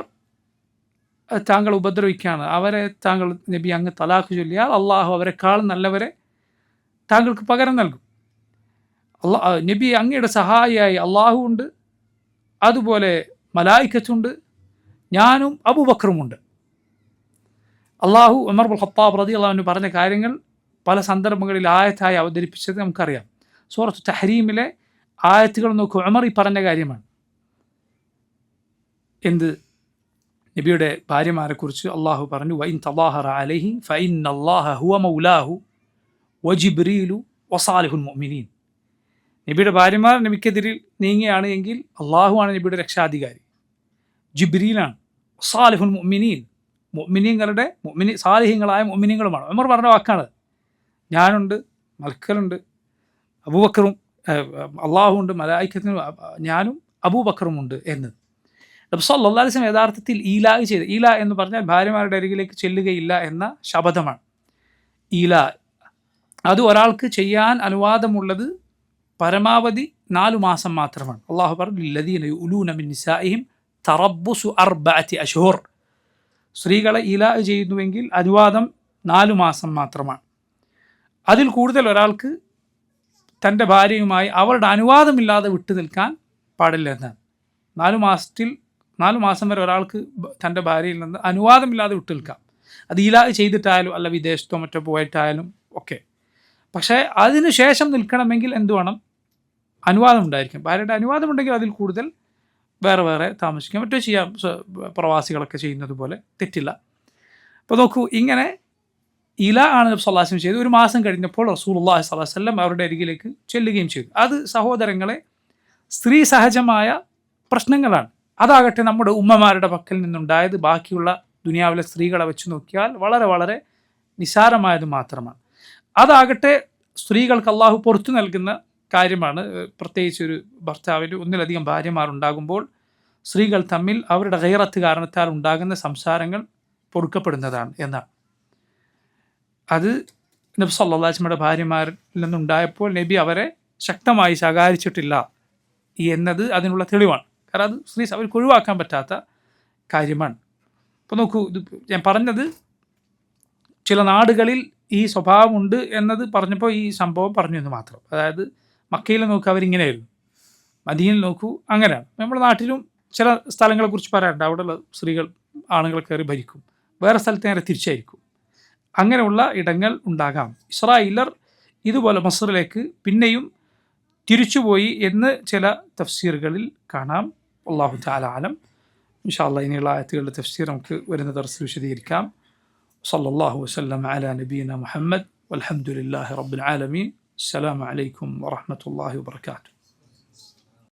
താങ്കൾ ഉപദ്രവിക്കുകയാണ്, അവരെ താങ്കൾ നബി അങ്ങ് തലാഖ് ചൊല്ലിയാൽ അള്ളാഹു അവരെക്കാൾ നല്ലവരെ താങ്കൾക്ക് പകരം നൽകും. നബി, അങ്ങയുടെ സഹായിയായി അള്ളാഹു ഉണ്ട്, അതുപോലെ മലായിക്കത്തുണ്ട്, ഞാനും അബൂബക്കറുമുണ്ട്. അള്ളാഹു ഉമർ ഖത്താബ് റളിയല്ലാഹു അൻഹു പറഞ്ഞ കാര്യങ്ങൾ പല സന്ദർഭങ്ങളിൽ ആയത്തായി അവതരിപ്പിച്ചത് നമുക്കറിയാം. സൂറത്ത് തഹ്രീമിലെ ആയത്തുകൾ നോക്കൂ, ഉമർ ഈ പറഞ്ഞ കാര്യമാണ്. എന്ത്? നബിയുടെ ഭാര്യമാരെക്കുറിച്ച് അള്ളാഹു പറഞ്ഞു, വഇൻ തളാഹറ അലൈഹി ഫഇന്നല്ലാഹ ഹുവ മൗലാഹു വജിബ്രീലു വസാലിഹുൽ മുഅ്മിനീൻ. നബിയുടെ ഭാര്യമാർ നബിക്കെതിരിൽ നീങ്ങുകയാണ് എങ്കിൽ അള്ളാഹുവാണ് നബിയുടെ രക്ഷാധികാരി, ജിബ്രീലാണ്, സാലിഹുൽ മുഅ്മിനീൻ, മുഅ്മിനീങ്ങളുടെ സാലിഹീങ്ങളായ മുഅ്മിനീങ്ങളുമാണ്. ഉമർ പറഞ്ഞ വാക്കാണ്. ഞാനുണ്ട്, മൽക്കലുണ്ട്, അബൂബക്കറും, അള്ളാഹുണ്ട്, മലായിക്കത്തിനും, ഞാനും അബൂബക്കറുമുണ്ട് എന്ന് നബി സല്ലല്ലാഹു അലൈഹി വസല്ലം യഥാർത്ഥത്തിൽ ഈലാ ചെയ്ത്. ഈല എന്ന് പറഞ്ഞാൽ ഭാര്യമാരുടെ അരികിലേക്ക് ചെല്ലുകയില്ല എന്ന ശപഥമാണ്. ഈല അത് ഒരാൾക്ക് ചെയ്യാൻ അനുവാദമുള്ളത് പരമാവധി 4 മാസം മാത്രമാണ്. അള്ളാഹു പറഞ്ഞു ലദീന യുലൂന മിൻ നിസാഇഹിം തറബ്ബുസു 4 അശ്ഹുർ. സ്ത്രീകളെ ഇലാ ചെയ്യുന്നുവെങ്കിൽ അനുവാദം 4 മാസം മാത്രമാണ്. അതിൽ കൂടുതൽ ഒരാൾക്ക് തൻ്റെ ഭാര്യയുമായി അവരുടെ അനുവാദമില്ലാതെ വിട്ടു നിൽക്കാൻ പാടില്ല എന്നാണ്. 4 മാസം വരെ ഒരാൾക്ക് തൻ്റെ ഭാര്യയിൽ നിന്ന് അനുവാദമില്ലാതെ വിട്ടു നിൽക്കാം. അത് ഇലാ ചെയ്തിട്ടായാലും അല്ല വിദേശത്തോ മറ്റോ പോയിട്ടായാലും ഒക്കെ. പക്ഷേ അതിന് ശേഷം നിൽക്കണമെങ്കിൽ എന്ത് വേണം? അനുവാദം ഉണ്ടായിരിക്കും. ഭാര്യയുടെ അനുവാദമുണ്ടെങ്കിൽ അതിൽ കൂടുതൽ വേറെ വേറെ താമസിക്കാം, മറ്റോ ചെയ്യാം. പ്രവാസികളൊക്കെ ചെയ്യുന്നത് പോലെ തെറ്റില്ല. അപ്പോൾ നോക്കൂ, ഇങ്ങനെ ഇല ആണ് നബി സല്ലല്ലാഹു അലൈഹി വസല്ലം ചെയ്ത്. 1 മാസം കഴിഞ്ഞപ്പോൾ റസൂലുള്ളാഹി സ്വല്ലല്ലാഹു അലൈഹി വസല്ലം അവരുടെ അരികിലേക്ക് ചെല്ലുകയും ചെയ്തു. അത് സഹോദരങ്ങളെ സ്ത്രീ സഹജമായ പ്രശ്നങ്ങളാണ്. അതാകട്ടെ നമ്മുടെ ഉമ്മമാരുടെ പക്കൽ നിന്നുണ്ടായത് ബാക്കിയുള്ള ദുനിയാവിലെ സ്ത്രീകളെ വെച്ച് നോക്കിയാൽ വളരെ വളരെ നിസാരമായത് മാത്രമാണ്. അതാകട്ടെ സ്ത്രീകൾക്ക് അള്ളാഹു പുറത്തു നൽകുന്ന കാര്യമാണ്. പ്രത്യേകിച്ച് ഒരു ഭർത്താവിന് ഒന്നിലധികം ഭാര്യമാരുണ്ടാകുമ്പോൾ സ്ത്രീകൾ തമ്മിൽ അവരുടെ ഗൈറത്ത് കാരണത്താൽ ഉണ്ടാകുന്ന സംസാരങ്ങൾ പൊറുക്കപ്പെടുന്നതാണ് എന്നാണ്. അത് നബി സല്ലല്ലാഹു അലൈഹി വസല്ലമയുടെ ഭാര്യമാരിൽ നിന്നുണ്ടായപ്പോൾ നബി അവരെ ശക്തമായി ശകാരിച്ചിട്ടില്ല എന്നത് അതിനുള്ള തെളിവാണ്. കാരണം അത് അവർക്ക് ഒഴിവാക്കാൻ പറ്റാത്ത കാര്യമാണ്. അപ്പോൾ നോക്കൂ, ഇത് ഞാൻ പറഞ്ഞത് ചില നാടുകളിൽ ഈ സ്വഭാവമുണ്ട് എന്നത് പറഞ്ഞപ്പോൾ ഈ സംഭവം പറഞ്ഞു എന്ന് മാത്രം. അതായത് മക്കയിൽ നോക്കൂ അവരിങ്ങനെയായിരുന്നു, മദീനയിൽ നോക്കൂ അങ്ങനെയാണ്. നമ്മുടെ നാട്ടിലും ചില സ്ഥലങ്ങളെക്കുറിച്ച് പറയാറുണ്ട്, അവിടെയുള്ള സ്ത്രീകൾ ആണുങ്ങളെ കയറി ഭരിക്കും, വേറെ സ്ഥലത്ത് നേരെ തിരിച്ചായിരിക്കും. അങ്ങനെയുള്ള ഇടങ്ങൾ ഉണ്ടാകാം. ഇസ്രായേലർ ഇതുപോലെ മസ്റിലേക്ക് പിന്നെയും തിരിച്ചുപോയി എന്ന് ചില തഫ്സീറുകളിൽ കാണാം. അല്ലാഹു തആല ആലം. ഇൻഷാ അല്ലാഹ് ഇനിയുള്ള ആയത്തുകളുടെ തഫ്സീർ നമുക്ക് വരുന്ന ദർസിൽ വിശദീകരിക്കാം. സല്ലല്ലാഹു വസല്ലം അലാ നബിയിന മുഹമ്മദ് വൽഹംദുലില്ലാഹി റബ്ബിൽ ആലമീൻ. അസ്സലാമു അലൈക്കും വറഹ്മത്തുള്ളാഹി വബറകാതുഹു.